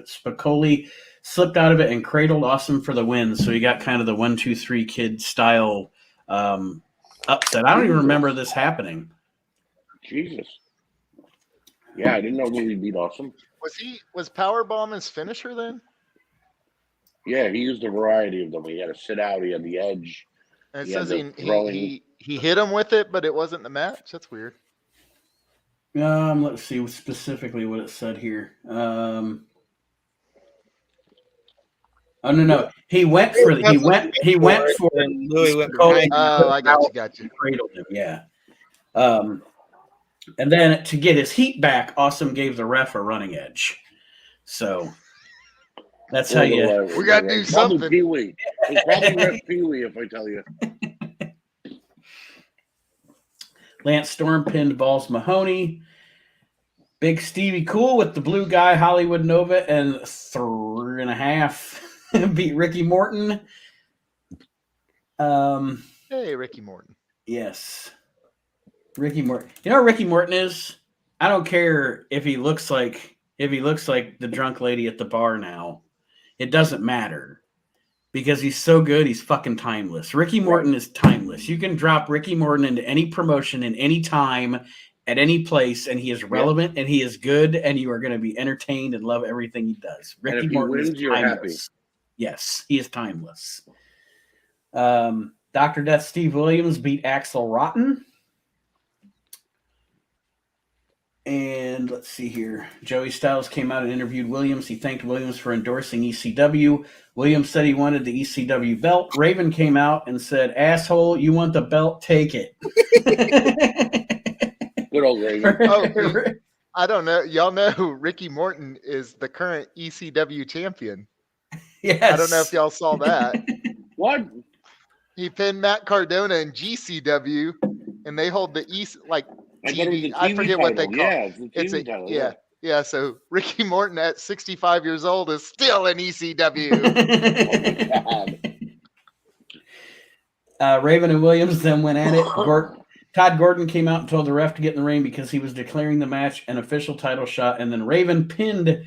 Spicolli slipped out of it and cradled Awesome for the win. So he got kind of the 1-2-3 kid style upset. I don't even remember this happening. Jesus. Yeah, I didn't know Louis beat Awesome. Was powerbomb his finisher then? Yeah, he used a variety of them. He had to sit out. He had the edge. And it says he hit him with it, but it wasn't the match. That's weird. Let's see specifically what it said here. Oh no. He went for Louis went behind. Oh, I got you. Cradled him, yeah. And then to get his heat back, Awesome gave the ref a running edge. So that's how you. We got to do something. Pee-wee. It's probably Ref Pee-wee, if I tell you. Lance Storm pinned Balls Mahoney. Big Stevie Cool with the blue guy, Hollywood Nova, and 3.5 beat Ricky Morton. Hey, Ricky Morton. Yes. Ricky Morton. You know what Ricky Morton is? I don't care if he looks like the drunk lady at the bar now. It doesn't matter because he's so good. He's fucking timeless. Ricky Morton is timeless. You can drop Ricky Morton into any promotion in any time, at any place, and he is relevant and he is good, and you are going to be entertained and love everything he does. Ricky Morton is timeless. You're happy. Yes, he is timeless. Dr. Death Steve Williams beat Axel Rotten. And let's see here. Joey Styles came out and interviewed Williams. He thanked Williams for endorsing ECW. Williams said he wanted the ECW belt. Raven came out and said, "Asshole, you want the belt? Take it." Good old Raven. Oh, I don't know. Y'all know Ricky Morton is the current ECW champion. Yes. I don't know if y'all saw that. What? He pinned Matt Cardona in GCW, and they hold the TV. I forget what they call it. It's a title, yeah. So Ricky Morton at 65 years old is still in ECW. Oh my God. Raven and Williams then went at it. Todd Gordon came out and told the ref to get in the ring because he was declaring the match an official title shot, and then Raven pinned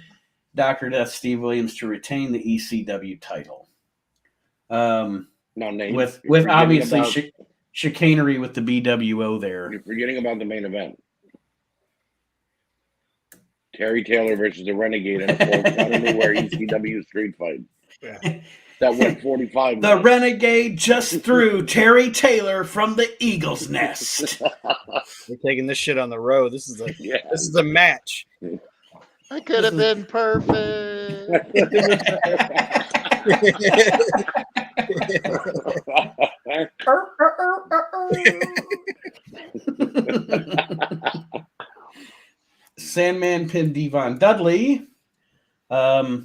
Dr. Death Steve Williams to retain the ECW title. With obviously chicanery with the BWO there. You're forgetting about the main event. Terry Taylor versus the Renegade in a full anywhere ECW street fight. Yeah. That went 45 minutes. The Renegade just threw Terry Taylor from the Eagle's Nest. We're taking this shit on the road. This is a match. I could have been perfect. Sandman pinned Devon Dudley. Let's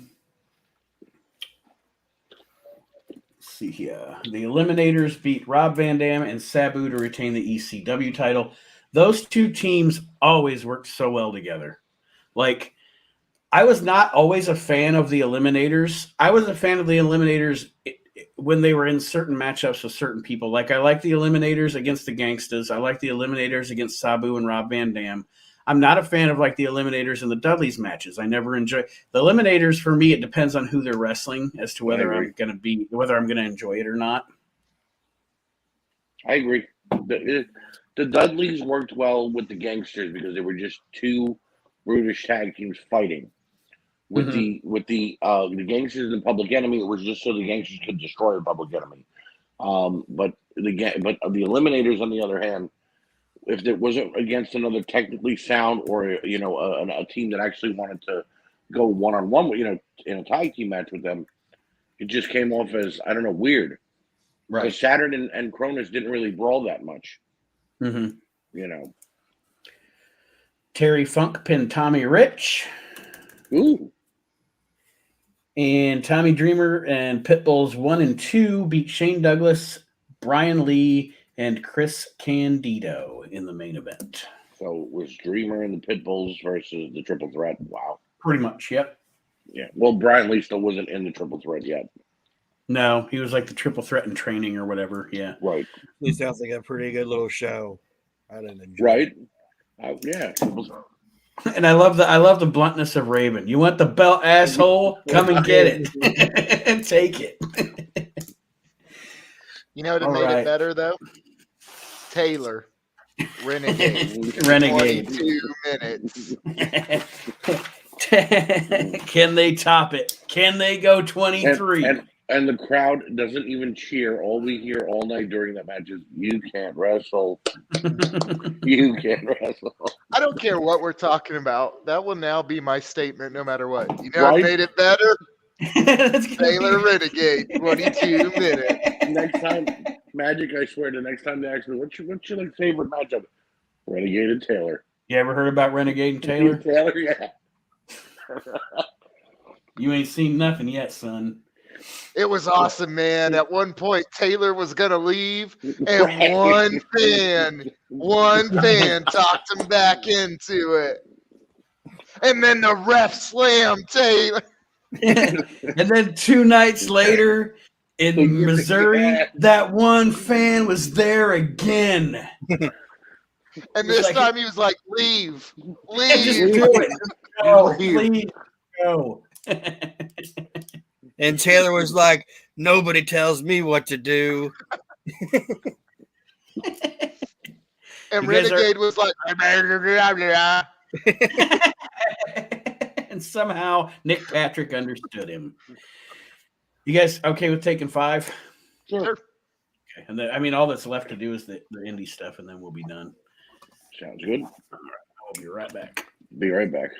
see here. The Eliminators beat Rob Van Dam and Sabu to retain the ECW title. Those two teams always worked so well together. Like, I was not always a fan of the Eliminators. I was a fan of the Eliminators when they were in certain matchups with certain people. Like, I like the Eliminators against the Gangstas. I like the Eliminators against Sabu and Rob Van Dam. I'm not a fan of like the Eliminators and the Dudleys matches. I never enjoy the Eliminators. For me, it depends on who they're wrestling as to whether I'm going to enjoy it or not. I agree. The Dudleys worked well with the Gangsters because they were just two brutish tag teams fighting. With the Gangsters and Public Enemy, it was just so the Gangsters could destroy Public Enemy. But the Eliminators, on the other hand, if it wasn't against another technically sound or a team that actually wanted to go one-on-one, in a tag team match with them, it just came off as, I don't know, weird. Right. Because Saturn and Cronus didn't really brawl that much. Mm-hmm. Terry Funk pinned Tommy Rich. Ooh. And Tommy Dreamer and Pitbulls 1 and 2 beat Shane Douglas, Brian Lee, and Chris Candido in the main event. So it was Dreamer and the Pitbulls versus the Triple Threat. Wow. Pretty much, yep. Yeah. Well, Brian Lee still wasn't in the Triple Threat yet. No, he was like the Triple Threat in training or whatever. Yeah. Right. It sounds like a pretty good little show. I didn't enjoy it. Yeah. And I love the bluntness of Raven. You want the belt, asshole? Come and get it. And take it. You know what made it better though? Taylor. Renegade. 22 minutes. Can they top it? Can they go 23? And the crowd doesn't even cheer. All we hear all night during that match is, "You can't wrestle. You can't wrestle." I don't care what we're talking about. That will now be my statement no matter what. You know what made it better? Taylor Renegade, 22 minutes. Next time, Magic, I swear, the next time they ask me, what's your like, favorite matchup? Renegade and Taylor. You ever heard about Renegade and Taylor? Taylor, yeah. You ain't seen nothing yet, son. It was awesome, man. At one point, Taylor was going to leave, and one fan talked him back into it. And then the ref slammed Taylor. And then 2 nights later in Missouri, that one fan was there again. And this time he was like, leave. Just do it. Go, please go. And Taylor was like, Nobody tells me what to do. And Renegade was like, and somehow Nick Patrick understood him. You guys okay with taking 5? Sure. Okay. And then, I mean, all that's left to do is the indie stuff, and then we'll be done. Sounds good. I'll be right back. Be right back.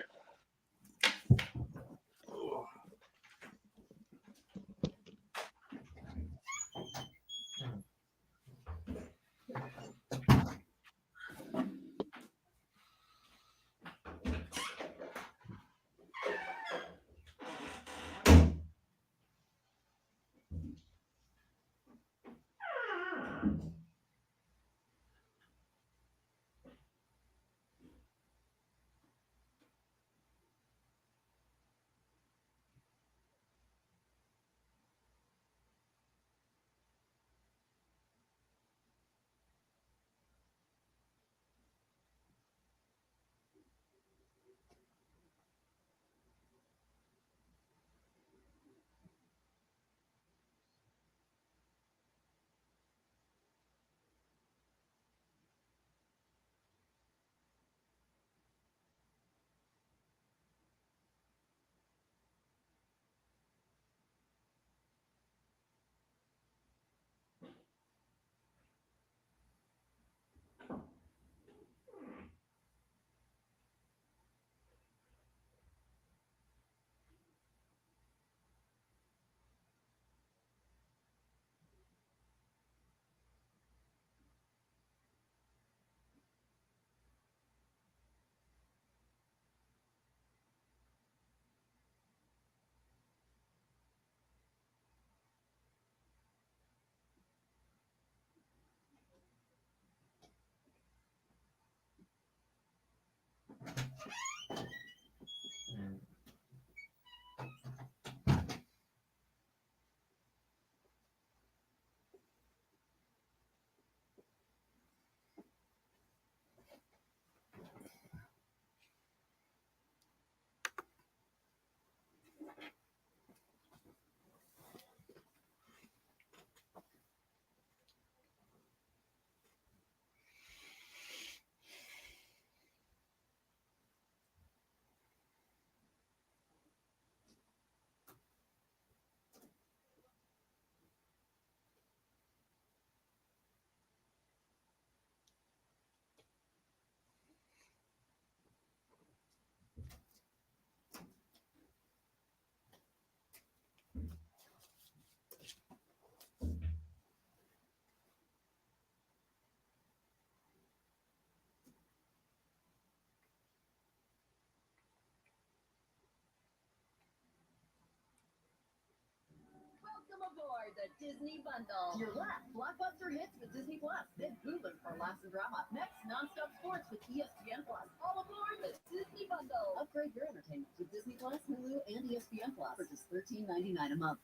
Aboard the Disney Bundle. Your left, blockbuster hits with Disney Plus. Then Hulu for laughs and drama. Next, nonstop sports with ESPN Plus. All aboard the Disney Bundle. Upgrade your entertainment with Disney Plus, Hulu, and ESPN Plus for just $13.99 a month.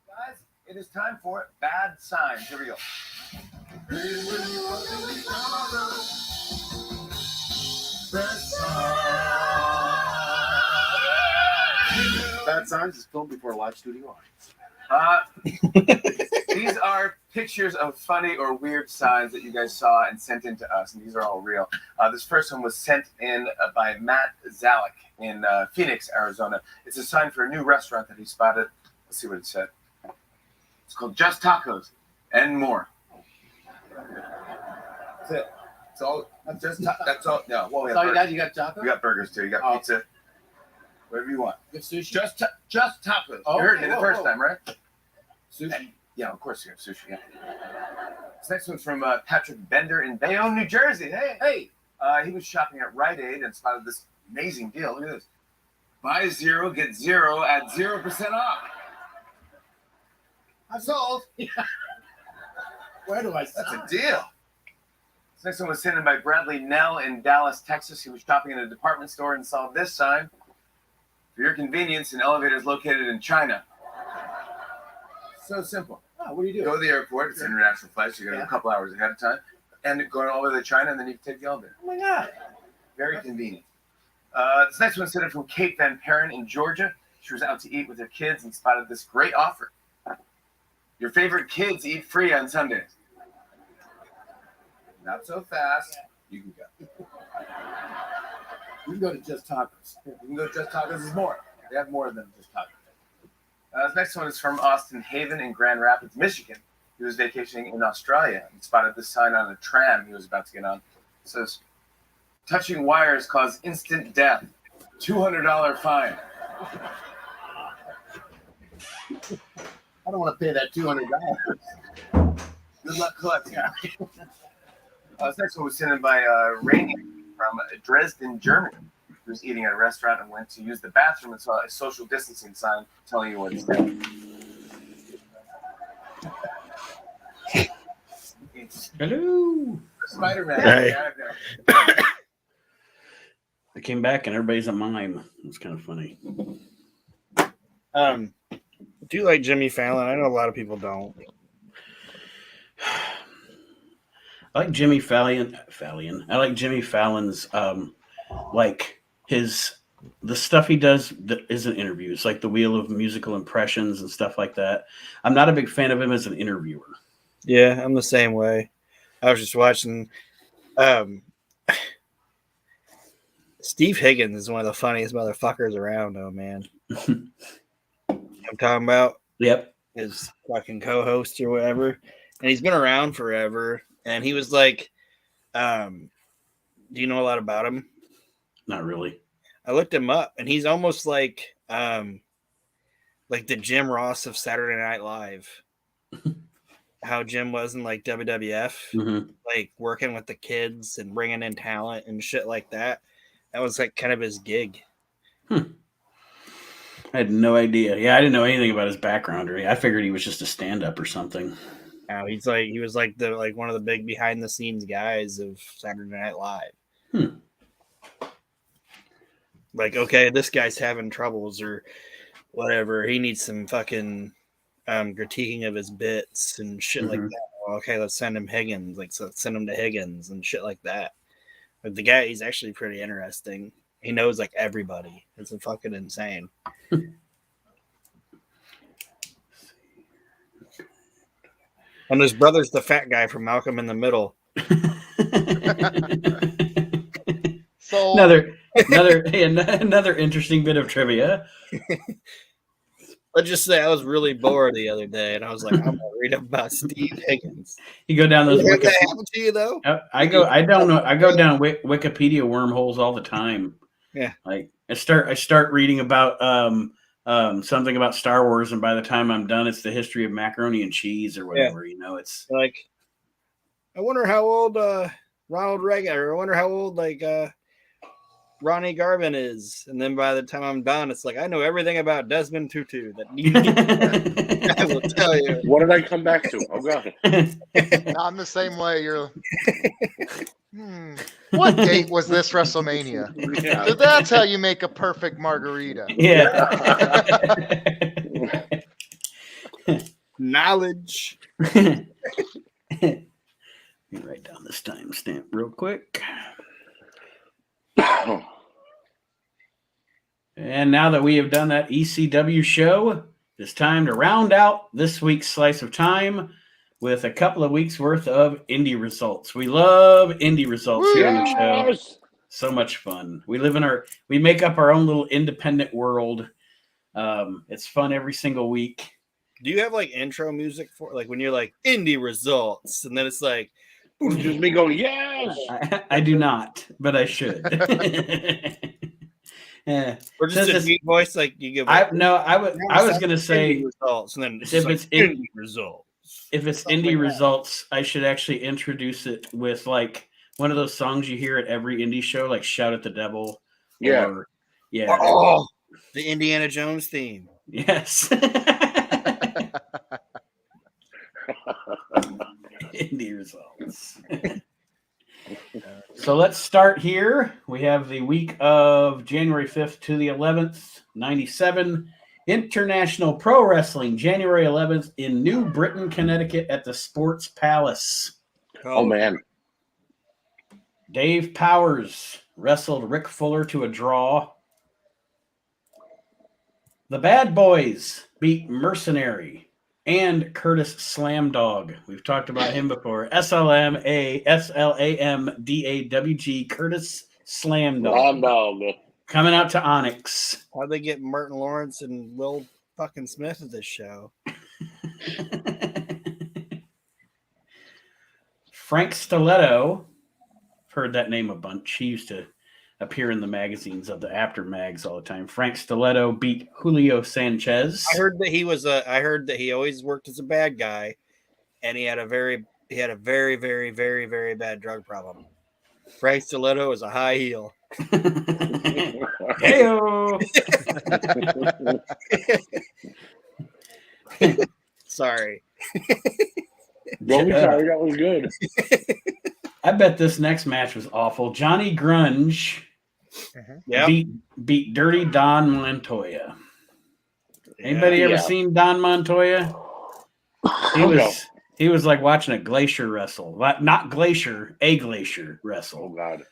Guys, it is time for Bad Signs. Here we go. Bad Signs is filmed before a live studio audience. These are pictures of funny or weird signs that you guys saw and sent in to us, and these are all real. This first one was sent in by Matt Zalek in Phoenix, Arizona. It's a sign for a new restaurant that he spotted. Let's see what it said. It's called Just Tacos and More. That's it. It's all. That's all. No. Well, You got tacos? We got burgers too. You got pizza. Whatever you want. You have sushi? Just tacos. Oh, you heard me the first time, right? Sushi? Yeah, of course you have sushi. Yeah. This next one's from Patrick Bender in Bayonne, New Jersey. Hey. He was shopping at Rite Aid and spotted this amazing deal. Look at this. Buy 0, get 0 at 0% off. I'm sold. Where do I sign? That's a deal. This next one was sent in by Bradley Nell in Dallas, Texas. He was shopping in a department store and saw this sign. For your convenience, an elevator is located in China. So simple. Oh, what do you do? Go to the airport. It's an international flight, so you got to go a couple hours ahead of time. And go all the way to China, and then you can take the elevator. Oh, my God. Very convenient. This next one's sent in from Kate Van Perrin in Georgia. She was out to eat with her kids and spotted this great offer. Your favorite kids eat free on Sundays. Not so fast. You can go. You can go to Just Tacos. You can go to Just Tacos. There's more. They have more than Just Tacos. This next one is from Austin Haven in Grand Rapids, Michigan. He was vacationing in Australia and spotted this sign on a tram he was about to get on. It says, touching wires cause instant death. $200 fine. I don't want to pay that $200. Good luck collecting. This next one was sent in by Rainy from Dresden, Germany. He was eating at a restaurant and went to use the bathroom and saw a social distancing sign telling you what he said. Hello. Spider-Man. Hey. I came back and everybody's a mime. It's kind of funny. Do you like Jimmy Fallon? I know a lot of people don't. I like Jimmy Fallon. I like Jimmy Fallon's like the stuff he does that isn't interviews, like the Wheel of Musical Impressions and stuff like that. I'm not a big fan of him as an interviewer. Yeah, I'm the same way. I was just watching Steve Higgins is one of the funniest motherfuckers around, though, man. I'm talking about Yep. his fucking co-host or whatever. And he's been around forever. And he was like, do you know a lot about him? Not really. I looked him up, and he's almost like the Jim Ross of Saturday Night Live. How Jim was in like WWF, like working with the kids and bringing in talent and shit like that. That was like kind of his gig. I had no idea. Yeah, I didn't know anything about his background. I figured he was just a stand-up or something. Now he was like one of the big behind the scenes guys of Saturday Night Live. Like, okay, this guy's having troubles or whatever. He needs some fucking critiquing of his bits and shit like that. Well, okay, let's send him Higgins. Like, so let's send him to Higgins and shit like that. But the guy, he's actually pretty interesting. He knows like everybody. It's fucking insane. And his brother's the fat guy from Malcolm in the Middle. So another interesting bit of trivia. Let's just say I was really bored the other day, and I was like, I'm gonna read about Steve Higgins. You go down those. That happen to you though? I go down Wikipedia wormholes all the time. Yeah, like I start reading about something about Star Wars, and by the time I'm done, it's the history of macaroni and cheese or whatever. Yeah. You know, it's like I wonder how old Ronald Reagan, or I wonder how old Ronnie Garvin is, and then by the time I'm done, it's like I know everything about Desmond Tutu that you I will tell you. What did I come back to? Oh god, I'm the same way. You're. What date was this WrestleMania? Yeah. So that's how you make a perfect margarita. Yeah. Knowledge. Let me write down this timestamp real quick. And now that we have done that ECW show, it's time to round out this week's Slice of Time with a couple of weeks worth of indie results. We love indie results here on the show. So much fun. We make up our own little independent world. It's fun every single week. Do you have like intro music for like when you're like indie results and then it's like just me going, yes. I do not, but I should. Yeah. Or just a deep voice like you give. I was gonna say results and then if it's indie results. If it's indie results, I should actually introduce it with like one of those songs you hear at every indie show, like "Shout at the Devil." Yeah, Oh, the Indiana Jones theme. Yes. Indie results. So let's start here. We have the week of January 5th to the 11th, 97. International Pro Wrestling, January 11th in New Britain, Connecticut at the Sports Palace. Oh, man. Dave Powers wrestled Rick Fuller to a draw. The Bad Boys beat Mercenary and Curtis Slam Dog. We've talked about him before. SLAMDAWG, Curtis Slam Dog. Coming out to Onyx. How'd they get Martin Lawrence and Will fucking Smith at this show? Frank Stiletto. Heard that name a bunch. He used to appear in the magazines of the After Mags all the time. Frank Stiletto beat Julio Sanchez. I heard that he was I heard that he always worked as a bad guy, and he had a very, very, very, very bad drug problem. Frank Stiletto is a high heel. Hey-o. Sorry. Don't be sorry, that was good. I bet this next match was awful. Johnny Grunge beat Dirty Don Montoya. Anybody ever seen Don Montoya? He was like watching a glacier wrestle. Not glacier, a glacier wrestle. Oh God.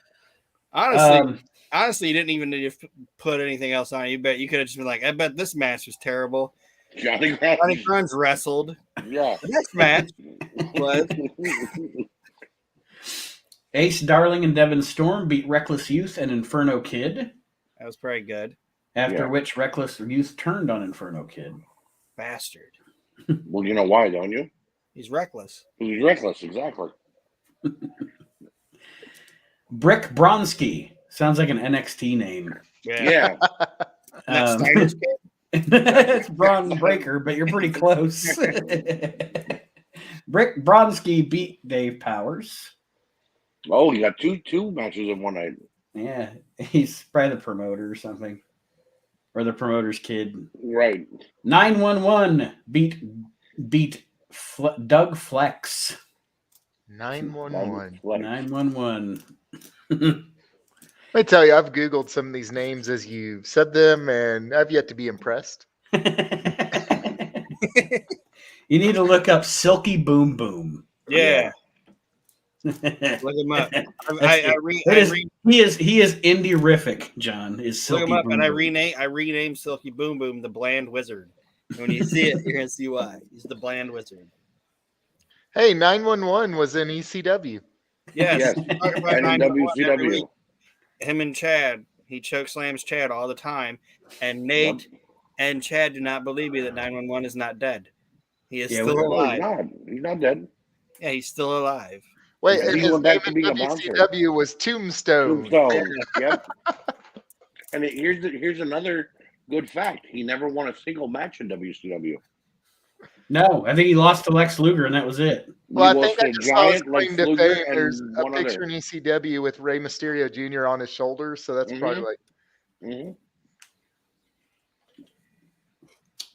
Honestly, you didn't even need to put anything else on. You bet you could have just been like, I bet this match was terrible. Johnny Grunge wrestled. Yeah. The next match was Ace Darling and Devin Storm beat Reckless Youth and Inferno Kid. That was pretty good. After which Reckless Youth turned on Inferno Kid. Bastard. Well, you know why, don't you? He's reckless. He's reckless, exactly. Brick Bronski. Sounds like an NXT name. Yeah. It's Braun Breaker, but you're pretty close. Brick Bronski beat Dave Powers. Oh, you got two matches in one night. Yeah, he's probably the promoter or something. Or the promoter's kid. Right. 911 beat Doug Flex. 911. 911. Let me tell you, I've Googled some of these names as you said them, and I've yet to be impressed. You need to look up Silky Boom Boom. Yeah. Look him up. He is indie-rific, John. Is Silky Look him up, Boom and I Boom. renamed Silky Boom Boom the Bland Wizard. And when you see it, you're gonna see why. He's the Bland Wizard. Hey, 911 was in ECW. Yes. And in WCW. Him and Chad, he choke slams Chad all the time, and Nate and Chad do not believe me that 911 is not dead. He is still alive. He's not dead. Yeah, he's still alive. Wait, He his went name back to in being a bouncer. WCW was Tombstone. Yep. And here's another good fact. He never won a single match in WCW. No, I think he lost to Lex Luger, and that was it. Well, I think I just saw his claim to Luger, fame. and There's a one picture other. in ECW with Rey Mysterio Jr. on his shoulders, so that's probably like.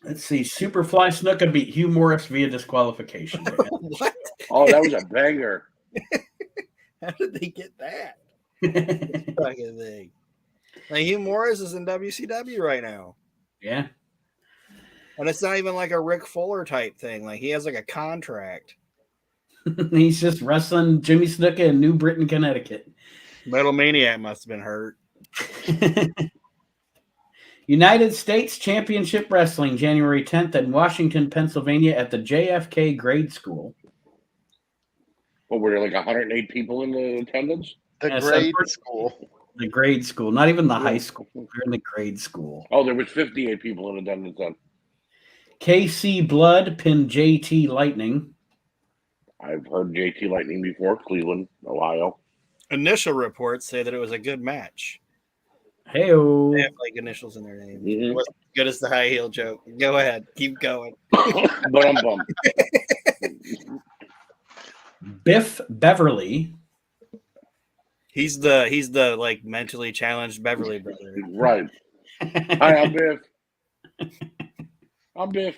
Let's see. Superfly Snuka beat Hugh Morris via disqualification. What? Oh, that was a banger. How did they get that? Fucking thing. Like Hugh Morris is in WCW right now. Yeah. And it's not even like a Ric Fuller type thing. Like he has like a contract. He's just wrestling Jimmy Snuka in New Britain, Connecticut. Metal Maniac must have been hurt. United States Championship Wrestling, January 10th in Washington, Pennsylvania at the JFK Grade School. What, were there like 108 people in the attendance? The grade school. The grade school, not even the high school. They're in the grade school. Oh, there was 58 people in attendance then. KC Blood pinned JT Lightning. I've heard JT Lightning before, Cleveland, Ohio. Initial reports say that it was a good match. Hey-o. They have like initials in their name. It wasn't as good as the high heel joke. Go ahead. Keep going. But I'm bummed. Biff Beverly. He's the like mentally challenged Beverly brother. Right. Hi, I'm Biff. I'm Biff.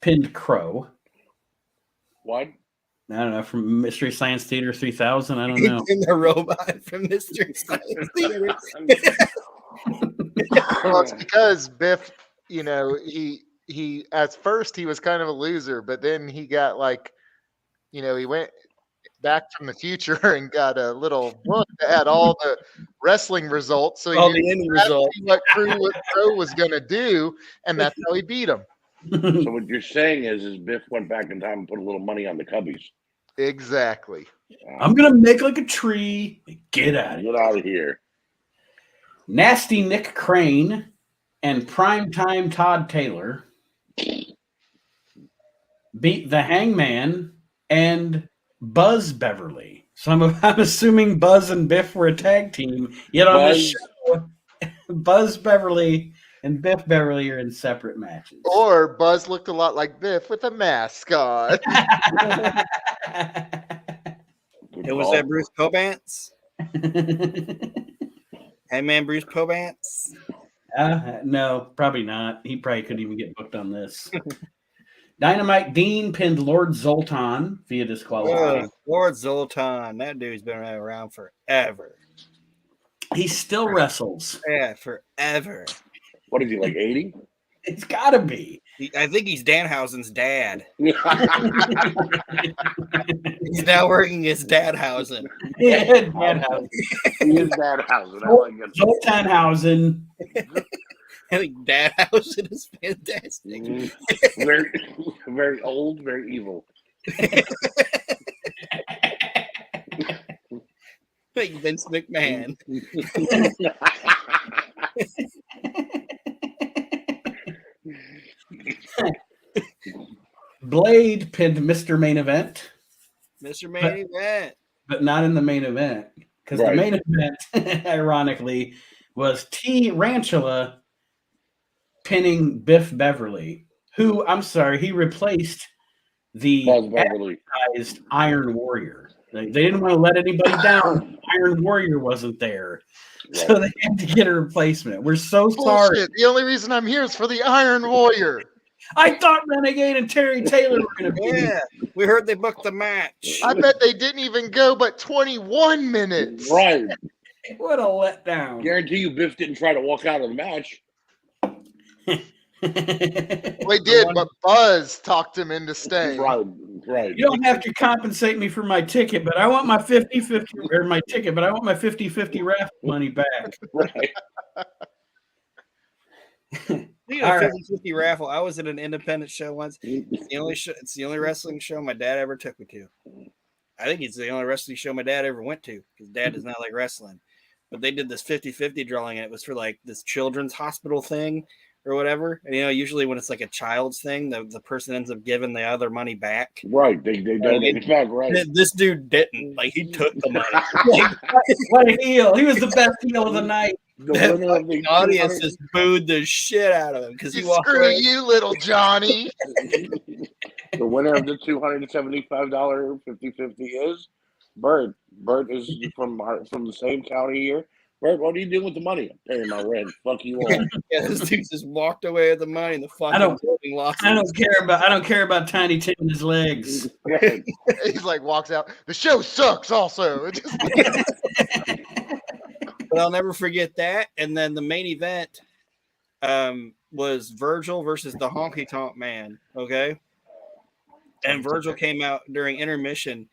Pinned Crow. What? I don't know, from Mystery Science Theater 3000. I don't know. In the robot from Mystery Science Theater. Well, it's because Biff, you know, he at first he was kind of a loser, but then he got like, you know, he went. back from the future and got a little book that had all the wrestling results. So he All knew the ending exactly results. what Crow was going to do, and that's how he beat him. So what you're saying is Biff went back in time and put a little money on the Cubbies. Exactly. I'm gonna make like a tree. Get out of here. Nasty Nick Crane and Primetime Todd Taylor beat the Hangman and Buzz Beverly. So I'm assuming Buzz and Biff were a tag team. Yet on this show, Buzz Beverly and Biff Beverly are in separate matches. Or Buzz looked a lot like Biff with a mask on. It was that Bruce Cobance. Hangman Bruce Cobance. No, probably not. He probably couldn't even get booked on this. Dynamite Dean pinned Lord Zoltan via disqualification. Lord Zoltan. That dude's been around forever. He still wrestles. Yeah, forever. What is he, like 80? It's got to be. I think he's Danhausen's dad. He's now working as Dadhausen. Yeah, Dadhausen. He is Dadhausen. I like it. Zoltanhausen. I think Dadhausen is fantastic. Very, very old, very evil. Like Vince McMahon. Blade pinned Mr. Main Event. Mr. Main Event. But not in the main event. Because the main event, ironically, was T. Ranchula pinning Biff Beverly, who, I'm sorry, he replaced the advertised Iron Warrior. They didn't want to let anybody down. Iron Warrior wasn't there. So they had to get a replacement. We're so sorry. The only reason I'm here is for the Iron Warrior. I thought Renegade and Terry Taylor were going to be. Yeah, we heard they booked the match. I bet they didn't even go but 21 minutes. Right. What a letdown. Guarantee you Biff didn't try to walk out of the match. They did, but Buzz talked him into staying. Right. You don't have to compensate me for my ticket, but I want my 50-50 or my ticket, but I want my 50-50 raffle money back. Right. Speaking of 50-50 raffle, I was at an independent show once. It's the only wrestling show my dad ever took me to. I think it's the only wrestling show my dad ever went to because Dad does not like wrestling. But they did this 50-50 drawing, and it was for like this children's hospital thing or whatever. And usually when it's like a child's thing, the person ends up giving the other money back. Right. They donate it back, right. This dude didn't. Like, he took the money. What a heel. He was the best heel of the night. The audience just booed the shit out of him because he walked Screw away. you, little Johnny. The winner of the $275 50-50 is Bert. Bert is from the same county here. Bert, what are you doing with the money? I'm paying my rent. Fuck you all. Yeah, this dude just walked away with the money and the fucking building lost. I don't care about Tiny Tim and his legs. Right. He's like walks out. The show sucks. Also, But I'll never forget that. And then the main event was Virgil versus the Honky Tonk Man. Okay. And Virgil came out during intermission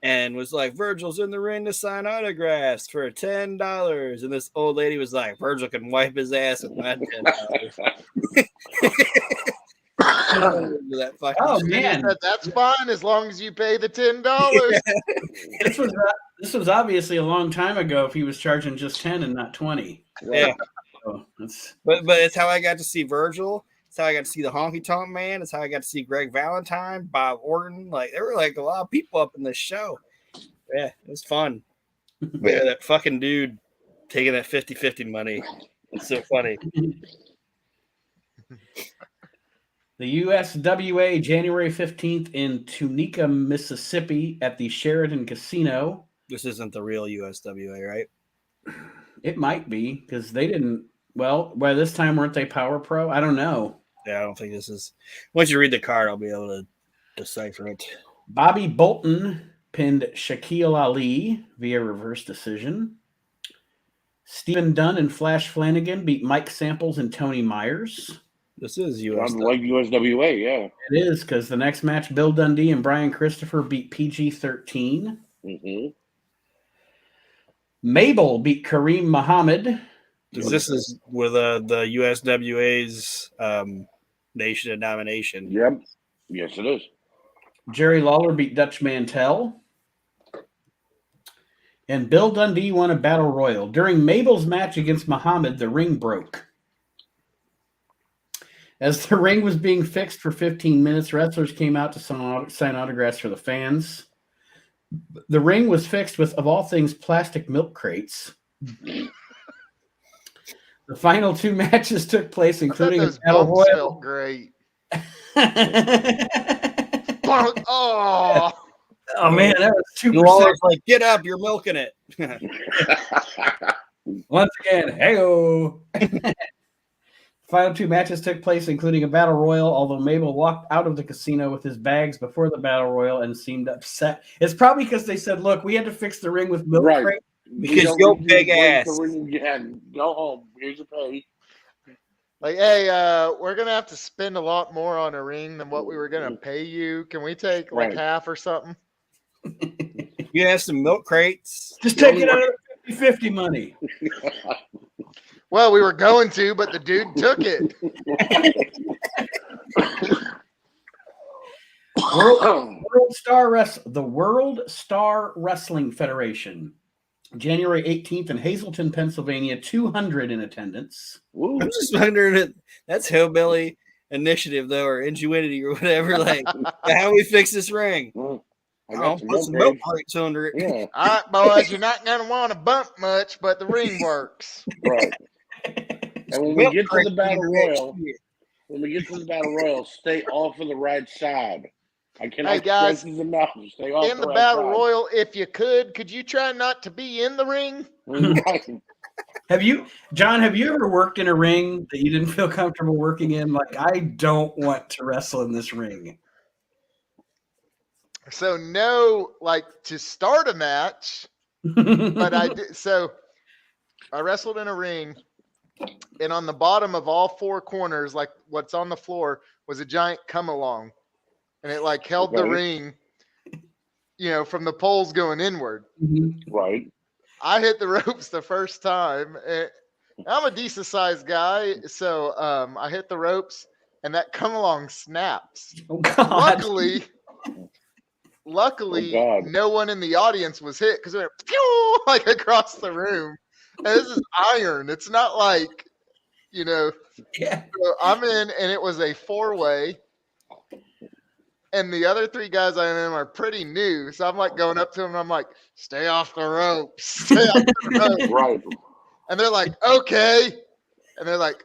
and was like, Virgil's in the ring to sign autographs for $10. And this old lady was like, Virgil can wipe his ass with my $10. Oh man, that's fine as long as you pay the $10. This was obviously a long time ago. If he was charging just 10 and not 20, yeah. So but it's how I got to see Virgil. It's how I got to see the Honky Tonk Man. It's how I got to see Greg Valentine, Bob Orton. Like there were like a lot of people up in this show. Yeah, it was fun. But yeah, that fucking dude taking that 50-50 money. It's so funny. The USWA January 15th in Tunica, Mississippi at the Sheraton Casino. This isn't the real USWA, right? It might be because they didn't. Well, by this time, weren't they Power Pro? I don't know. Yeah, I don't think this is. Once you read the card, I'll be able to decipher it. Bobby Bolton pinned Shaquille Ali via reverse decision. Stephen Dunn and Flash Flanagan beat Mike Samples and Tony Myers. This is USWA. Like USWA, yeah. It is because the next match, Bill Dundee and Brian Christopher beat PG-13. Mm-hmm. Mabel beat Kareem Muhammad. This is with the USWA's Nation of Domination. Yep. Yes, it is. Jerry Lawler beat Dutch Mantel. And Bill Dundee won a battle royal. During Mabel's match against Muhammad, the ring broke. As the ring was being fixed for 15 minutes, wrestlers came out to sign autographs for the fans. The ring was fixed with, of all things, plastic milk crates. The final 2 matches took place, including those a battle bumps royal. felt great. Oh man, that was 2%. Lawler's like, get up, you're milking it. Once again, hey-o. Final 2 matches took place, including a battle royal, although Mabel walked out of the casino with his bags before the battle royal and seemed upset. It's probably because they said, look, we had to fix the ring with milk crate. Because your big ass. Go home. Here's your pay. Like, hey, we're going to have to spend a lot more on a ring than what we were going to pay you. Can we take like half or something? You have some milk crates. Just take it out of the 50-50 money. Well, we were going to, but the dude took it. The World Star Wrestling Federation. January 18th in Hazleton, Pennsylvania, 200 in attendance. I'm just wondering, that's hillbilly initiative, though, or ingenuity or whatever. Like, how we fix this ring? I'll put some milk crates under it. Yeah. All right, boys, you're not going to want to bump much, but the ring works. Right. And when we get to the battle royal, stay off of the right side. I cannot stress this enough. Stay off in the battle royal, if you could you try not to be in the ring? Have you ever worked in a ring that you didn't feel comfortable working in? Like, I don't want to wrestle in this ring. So no, like to start a match, but I did. So I wrestled in a ring, and on the bottom of all 4 corners, like what's on the floor, was a giant come along. And it like held the ring, from the poles going inward. Right. I hit the ropes the first time. I'm a decent sized guy, so I hit the ropes, and that come along snaps. Oh, God. Luckily, no one in the audience was hit because it went pew, like across the room. And this is iron. It's not like, Yeah. So I'm in, and it was a 4-way. And the other 3 guys I am are pretty new. So I'm like going up to them and I'm like, stay off the ropes. Stay off the ropes. Right. And they're like, okay. And they're like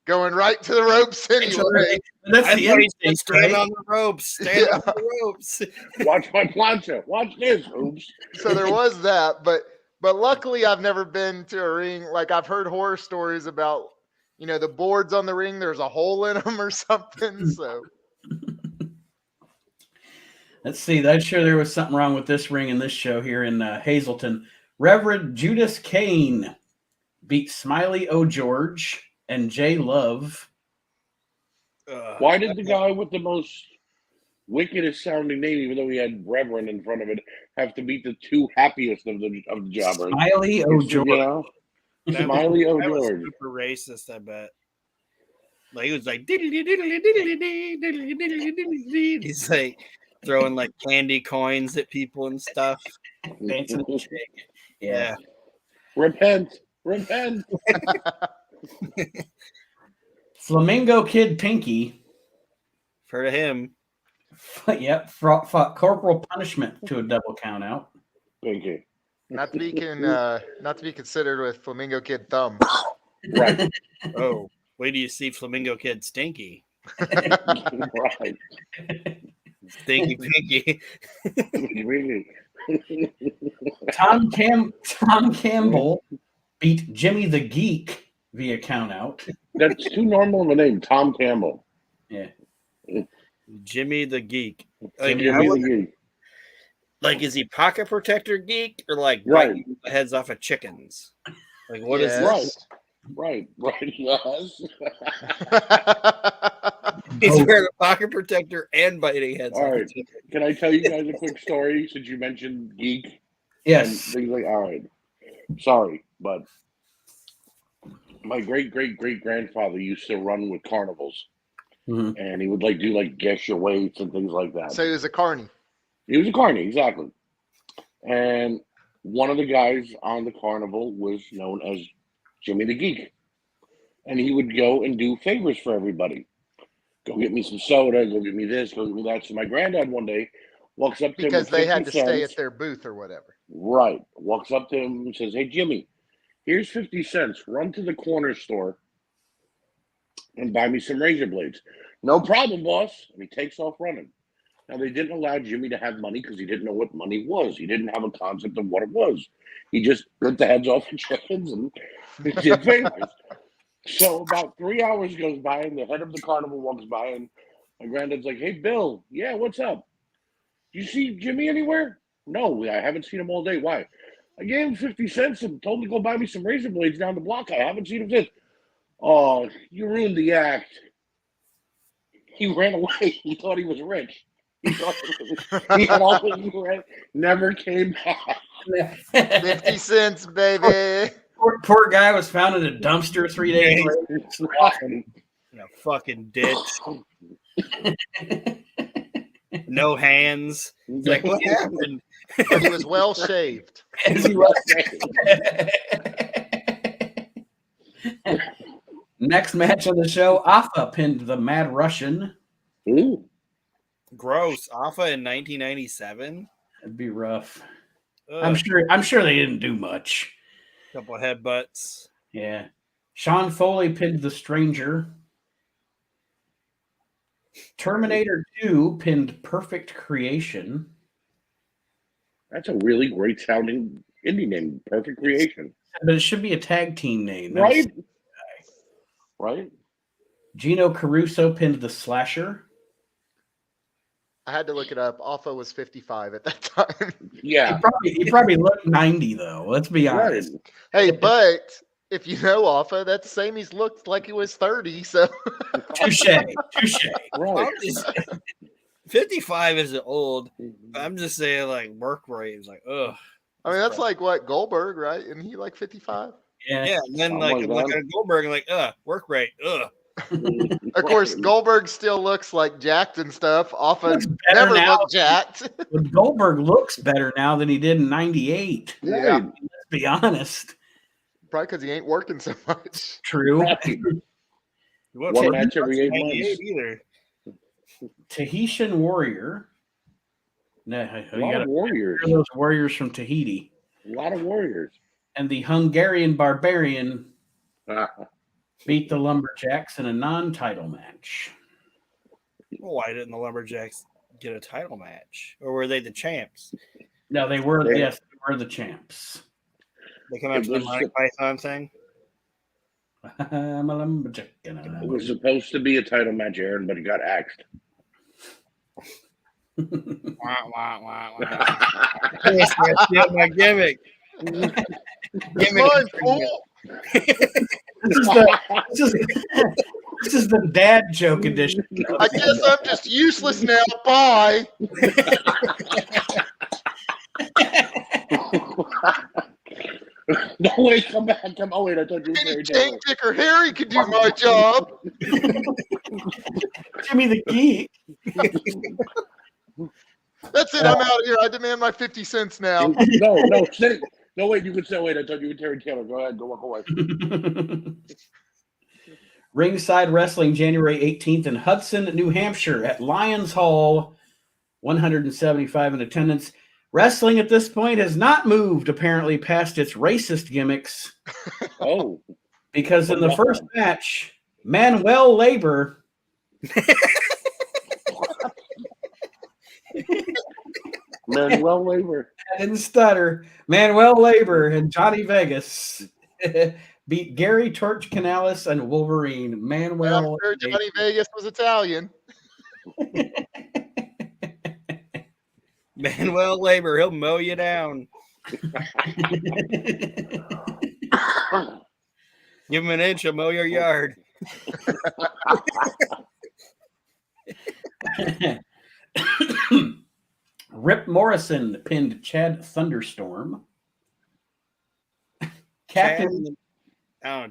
going right to the ropes anyway. That's the instinct, stand on the ropes. Stand on the ropes. Watch my plancha. Watch this. Oops. So there was that. But luckily I've never been to a ring. Like I've heard horror stories about, the boards on the ring, there's a hole in them or something. So. Let's see. I'm sure there was something wrong with this ring in this show here in Hazleton. Reverend Judas Kane beat Smiley O'George and Jay Love. Why did the guy with the most wickedest sounding name, even though he had Reverend in front of it, have to beat the 2 happiest of the jobbers? Smiley O'George. Smiley O'George. That was super racist, I bet. Like he was like, he's like throwing like candy coins at people and stuff. Dancing the chick. Yeah. Repent. Flamingo Kid Pinky. Heard of him. Yep. Fought Corporal Punishment to a double count out. Pinky. Not to be considered with Flamingo Kid Thumb. Right. Oh, wait do you see Flamingo Kid Stinky? Right. Stinky Pinky. Tom Campbell beat Jimmy the Geek via count out. That's too normal of a name, Tom Campbell. Yeah. Jimmy the Geek. Like, is he pocket protector geek or like right heads off of chickens? Like, what is this? Right. Yes. He's wearing a pocket protector and biting heads. All right. Can I tell you guys a quick story since you mentioned geek? Yes. And things like, all right. Sorry, but my great grandfather used to run with carnivals. Mm-hmm. And he would do guess your weights and things like that. So he was a carny. He was a carny, exactly. And one of the guys on the carnival was known as Jimmy the Geek. And he would go and do favors for everybody. Go get me some soda, go get me this, go get me that. So my granddad one day walks up to him Because with they 50 had to stay cents. at their booth or whatever. Right. Walks up to him and says, "Hey, Jimmy, here's 50 cents. Run to the corner store and buy me some razor blades." "No problem, boss." And he takes off running. Now, they didn't allow Jimmy to have money because he didn't know what money was. He didn't have a concept of what it was. He just bit the heads off of chickens and did favors. So about 3 hours goes by, and the head of the carnival walks by, and my granddad's like, "Hey, Bill, yeah, what's up? You see Jimmy anywhere?" "No, I haven't seen him all day." "Why?" "I gave him 50 cents and told him to go buy me some razor blades down the block. I haven't seen him since." "Oh, you ruined the act." He ran away. He thought he was rich. He thought he had all the rent, never came back. 50 cents, baby. Poor guy was found in a dumpster 3 days later. In a fucking ditch. No hands. It's like, what happened? But he was well shaved. Next match on the show, Afa pinned the Mad Russian. Ooh. Gross. Afa in 1997. That'd be rough. Ugh. I'm sure they didn't do much. Couple of headbutts. Yeah. Sean Foley pinned the Stranger. Terminator 2 pinned Perfect Creation. That's a really great sounding indie name, Perfect Creation. But it should be a tag team name. Right? Right? Gino Caruso pinned the Slasher. I had to look it up. Alpha was 55 at that time. Yeah. He probably looked 90, though. Let's be honest. Hey, but if you know Alpha, that's the same he's looked like he was 30. So touche. Right. 55 isn't old. I'm just saying, like, work rate is like, ugh. I mean, that's like what Goldberg, right? Isn't he like 55? Yeah. Yeah, and then like I'm looking at Goldberg and like, work rate, Of course, Goldberg still looks like jacked and stuff. Alpha never looked jacked. But Goldberg looks better now than he did in '98. Yeah. Let's be honest. Probably because he ain't working so much. True. One match every 8 months. Either. Tahitian Warrior. No, a lot of warriors. Those warriors from Tahiti. A lot of warriors. And the Hungarian Barbarian beat the Lumberjacks in a non-title match. Well, why didn't the Lumberjacks get a title match? Or were they the champs? No, they were. Yes, they were the champs. They come after the Monty Python thing. I'm a lumberjack. It was supposed to be a title match, Aaron, but it got axed. Wah, wah, wah, wah. Yes, that's my gimmick. It's mine, fool. This is the dad joke edition. I guess I'm just useless now. Bye. No, wait, come back. Oh, wait, I thought you were very Tank Dicker Harry could do my job. Jimmy the Geek. That's it. I'm out of here. I demand my 50 cents now. No, stay. No, wait, you could say, wait, I thought you were Terry Taylor. Go ahead, go walk away. Ringside Wrestling, January 18th in Hudson, New Hampshire at Lions Hall, 175 in attendance. Wrestling at this point has not moved, apparently, past its racist gimmicks. Oh. Because in the first match, Manuel Labor Manuel Labor. I didn't stutter. Manuel Labor and Johnny Vegas beat Gary Torch Canales and Wolverine. Manuel Sure Johnny Vegas was Italian. Manuel Labor, he'll mow you down. Give him an inch, he'll mow your yard. Rip Morrison pinned Chad Thunderstorm. Captain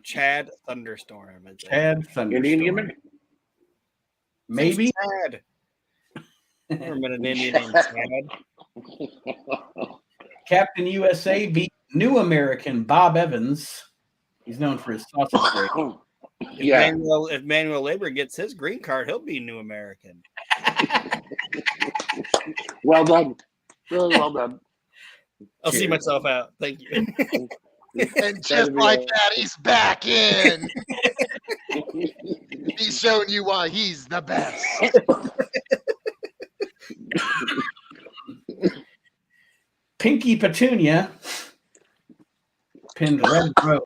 Chad Thunderstorm. Chad Thunderstorm. Maybe. Chad. Never met an Indian named Chad. Captain USA beat New American Bob Evans. He's known for his sausage break. If Manuel Labor gets his green card, he'll be New American. Well done. Really well done. I'll see myself out. Thank you. And just like that, he's back in. He's showing you why he's the best. Pinky Petunia pinned Red Rose.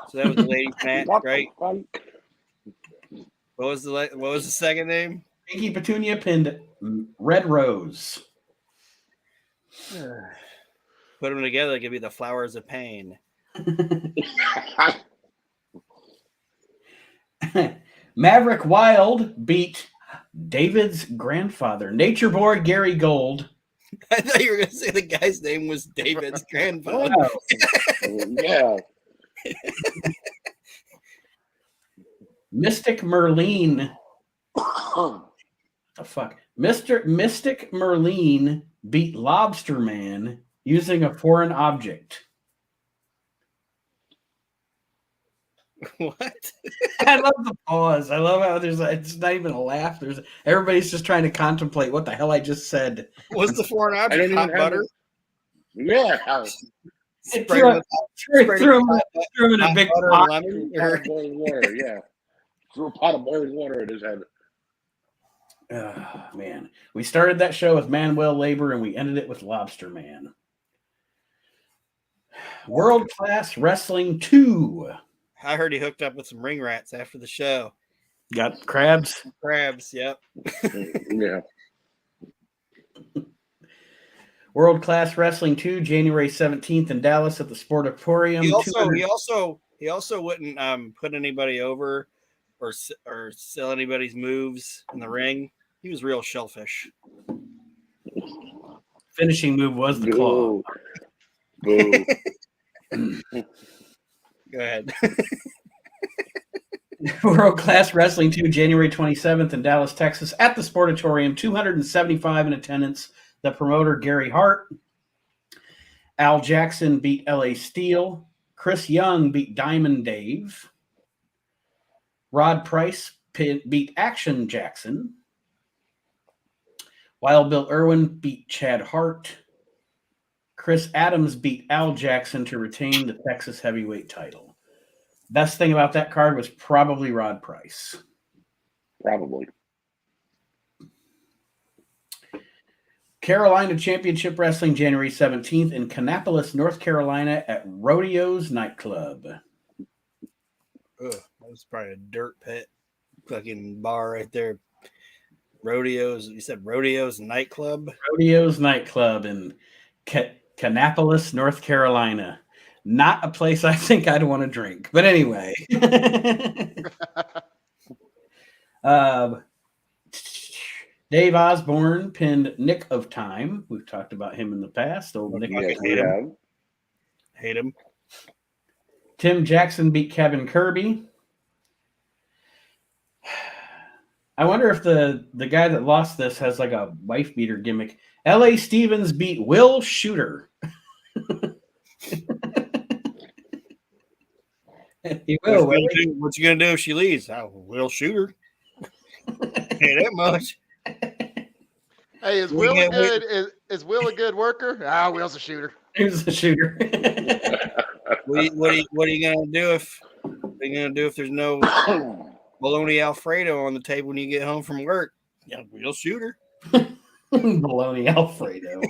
So that was the ladies' match, right? What was the second name? Pinky Petunia pinned Red Rose. Put them together, it could be the Flowers of Pain. Maverick Wild beat David's grandfather, Nature Boy Gary Gold. I thought you were going to say the guy's name was David's grandfather. Yeah. Mystic Merlin. The fuck? Mystic Merlin beat Lobster Man using a foreign object. What? I love the pause. I love how it's not even a laugh. Everybody's just trying to contemplate what the hell I just said. What's the foreign object? Hot butter? Yeah. Threw him in a big pot. Boiling water, yeah. Threw a pot of boiling water in his head. Oh, man. We started that show with Manuel Labor and we ended it with Lobster Man. World Class Wrestling 2. I heard he hooked up with some ring rats after the show. Got crabs? Crabs, yep. Yeah. World Class Wrestling 2, January 17th in Dallas at the Sportatorium. He also wouldn't put anybody over or sell anybody's moves in the ring. He was real shellfish. Finishing move was the claw. Boo. Go ahead. World Class Wrestling 2, January 27th in Dallas, Texas at the Sportatorium. 275 in attendance. The promoter, Gary Hart. Al Jackson beat L.A. Steel. Chris Young beat Diamond Dave. Rod Price beat Action Jackson. Wild Bill Irwin beat Chad Hart. Chris Adams beat Al Jackson to retain the Texas Heavyweight title. Best thing about that card was probably Rod Price. Probably. Carolina Championship Wrestling, January 17th in Kannapolis, North Carolina at Rodeo's Nightclub. Ugh, that was probably a dirt pit fucking bar right there. Rodeo's, you said Rodeo's Nightclub? Rodeo's Nightclub in Kannapolis, North Carolina. Not a place I think I'd want to drink. But anyway. Dave Osborne pinned Nick of Time. We've talked about him in the past. Old Nick. Yes, hate him. Tim Jackson beat Kevin Kirby. I wonder if the guy that lost this has like a wife beater gimmick. L.A. Stevens beat Will Shooter. He will. What you gonna do if she leaves? Will Shooter. Hey, that much. Hey, is Will a good? Is Will a good worker? Will's a shooter. He's a shooter. What are you gonna do if there's no bologna Alfredo on the table when you get home from work? Yeah, Will Shooter. Bologna Alfredo.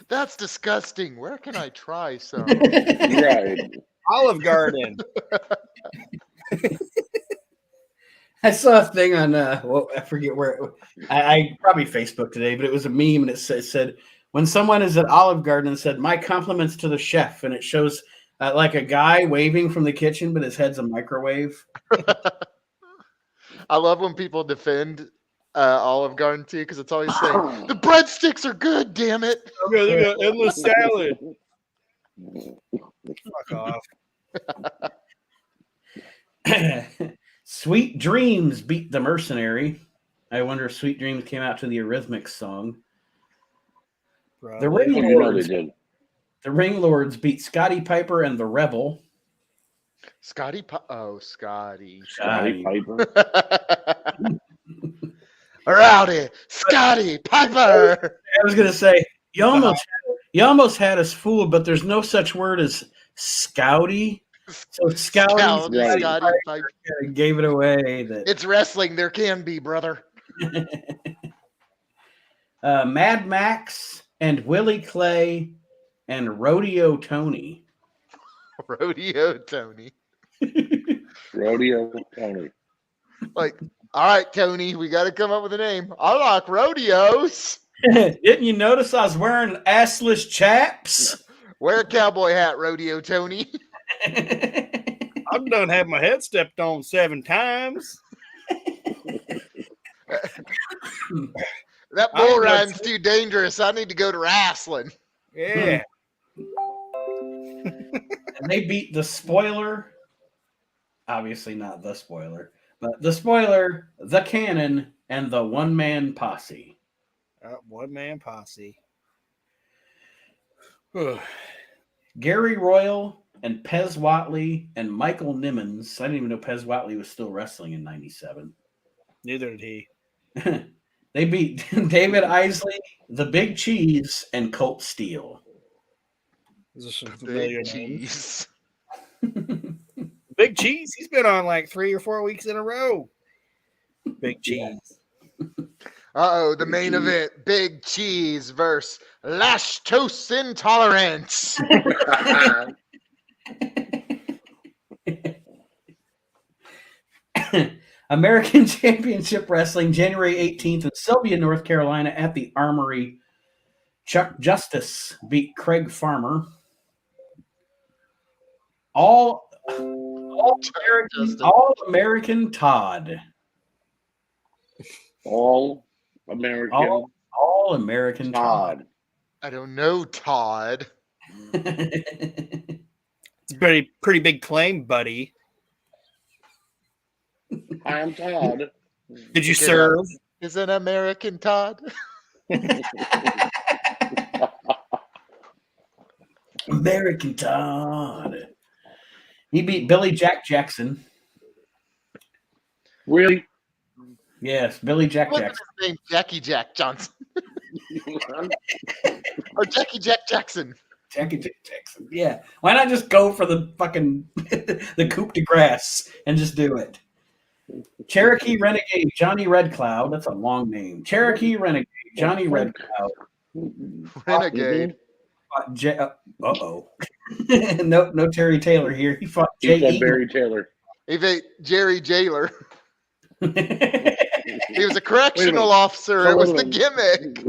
That's disgusting. Where can I try some? Right. Olive Garden. I saw a thing on I forget where I probably Facebook today, but it was a meme and it said when someone is at Olive Garden and said my compliments to the chef, and it shows like a guy waving from the kitchen, but his head's a microwave. I love when people defend Olive Garden too, because it's always saying the breadsticks are good. Damn it! Yeah, they got endless salad. Fuck off. Sweet Dreams beat The Mercenary. I wonder if Sweet Dreams came out to the Eurythmics song. Probably. The Ring You know they Lords. did. The Ring Lords beat Scotty Piper and the Rebel. Scotty Scotty. Scotty Piper. Rowdy Scotty Piper. I was gonna say you almost had us fooled, but there's no such word as Scouty. So Scouty Right. Scotty Piper. Gave it away. That It's wrestling. There can be, brother. Mad Max and Willie Clay and Rodeo Tony. Rodeo Tony. Rodeo Tony. Like, all right, Tony, we got to come up with a name. I like rodeos. Didn't you notice I was wearing assless chaps? Wear a cowboy hat, Rodeo Tony. I've done had my head stepped on 7 times. That bull ride's too dangerous. I need to go to wrestling. Yeah. And they beat the Spoiler. Obviously not the Spoiler, but the Spoiler, the Cannon, and the One Man Posse. One man posse. Gary Royal and Pez Watley and Michael Nimmons. I didn't even know Pez Watley was still wrestling in '97. Neither did he. They beat David Isley, the Big Cheese, and Colt Steele. Those are some familiar Big names. cheese. Big Cheese. He's been on like 3 or 4 weeks in a row. Big Cheese. Uh-oh, the main event. Big Cheese versus lactose intolerance. American Championship Wrestling, January 18th in Sylvia, North Carolina at the Armory. Chuck Justice beat Craig Farmer. All American Todd. All American All American Todd. I don't know, Todd. It's a pretty big claim, buddy. Hi, I'm Todd. Did you serve? Is an American Todd? American Todd. He beat Billy Jack Jackson. Really? Yes, Billy Jack What's Jackson. his name? Jackie Jack Johnson. Or Jackie Jack Jackson. Jackie Jack Jackson. Yeah. Why not just go for the fucking the coup de grace and just do it? Cherokee Renegade Johnny Red Cloud. That's a long name. Cherokee Renegade Johnny Red Cloud. Renegade. Uh-oh. No Terry Taylor here. He fought Barry Taylor. He beat Jerry Jailer. He was a correctional officer. It was the gimmick.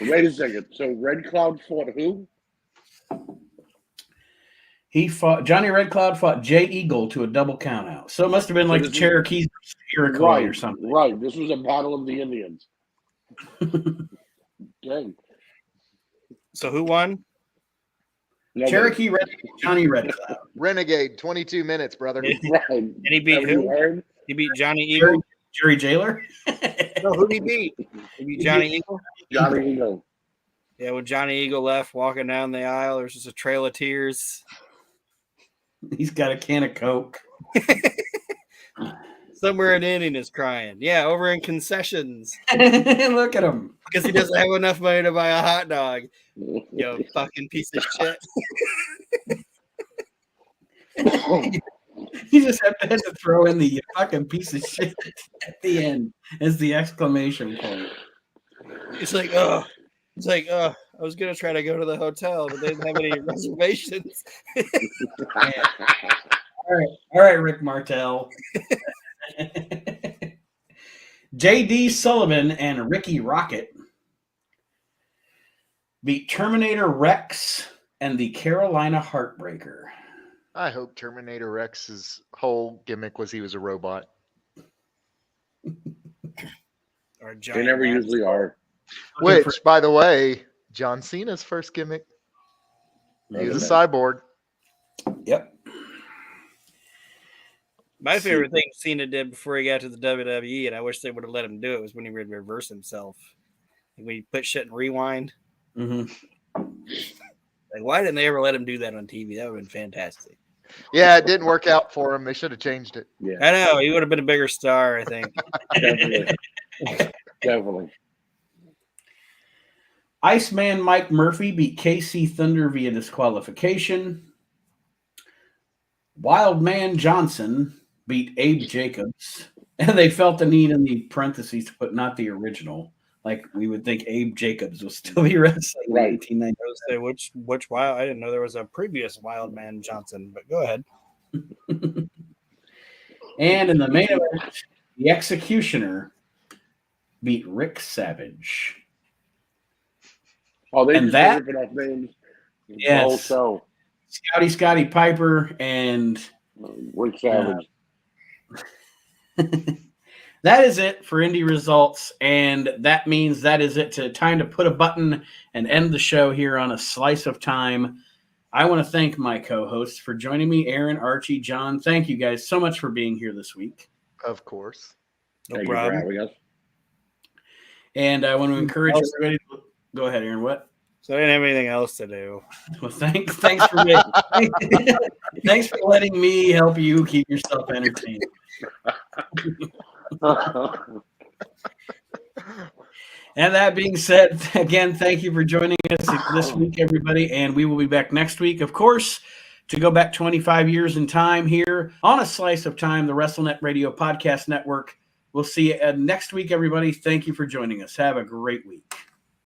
Wait a second. So Red Cloud fought who? Johnny Red Cloud fought Jay Eagle to a double countout. So it must have been like the Cherokees versus Iroquois or something. Right. This was a battle of the Indians. Dang. So who won? Cherokee Renegade Johnny Red Cloud. Renegade, 22 minutes, brother. Right. And he beat who? Heard? He beat Johnny Eagle. Jerry Jailer. No, who did he beat? He beat Johnny Eagle. Johnny Eagle. Yeah, when Johnny Eagle left, walking down the aisle, there's just a trail of tears. He's got a can of Coke. Somewhere in Indian is crying. Yeah, over in concessions. Look at him. Because he doesn't have enough money to buy a hot dog. Yo, fucking piece of shit. You just have to throw in the fucking piece of shit at the end as the exclamation point. It's like, oh. It's like, oh, I was going to try to go to the hotel, but they didn't have any reservations. All right, Rick Martel. J.D. Sullivan and Ricky Rocket beat Terminator Rex and the Carolina Heartbreaker. I hope Terminator Rex's whole gimmick was he was a robot. Or a They giant never man. usually are. Which, by the way, John Cena's first gimmick, he was a cyborg. Yep. My favorite thing Cena did before he got to the WWE, and I wish they would have let him do it, was when he would reverse himself. When he put shit in rewind. Mm-hmm. Like, why didn't they ever let him do that on TV? That would have been fantastic. Yeah, it didn't work out for him. They should have changed it. Yeah, I know. He would have been a bigger star, I think. Definitely. Iceman Mike Murphy beat KC Thunder via disqualification. Wildman Johnson beat Abe Jacobs. And they felt the need in the parentheses to put not the original. Like we would think Abe Jacobs was still be wrestling in 1890. Which Wild? I didn't know there was a previous Wildman Johnson, but go ahead. And in the main event, the Executioner beat Rick Savage. Oh, they And just that- ripping off names. Yes. The whole show. Scotty Piper and Rick Savage. that is it for indie results, and that means that is it. Time to put a button and end the show here on A Slice of Time. I want to thank my co-hosts for joining me, Aaron, Archie, John. Thank you guys so much for being here this week. Of course. Thank you for having us. And I want to encourage everybody to go ahead, Aaron. What? So I didn't have anything else to do. Well, thanks for thanks for letting me help you keep yourself entertained. And that being said, again, thank you for joining us this week, everybody. And we will be back next week, of course, to go back 25 years in time here on A Slice of Time, the WrestleNet Radio Podcast Network. We'll see you next week, everybody. Thank you for joining us. Have a great week.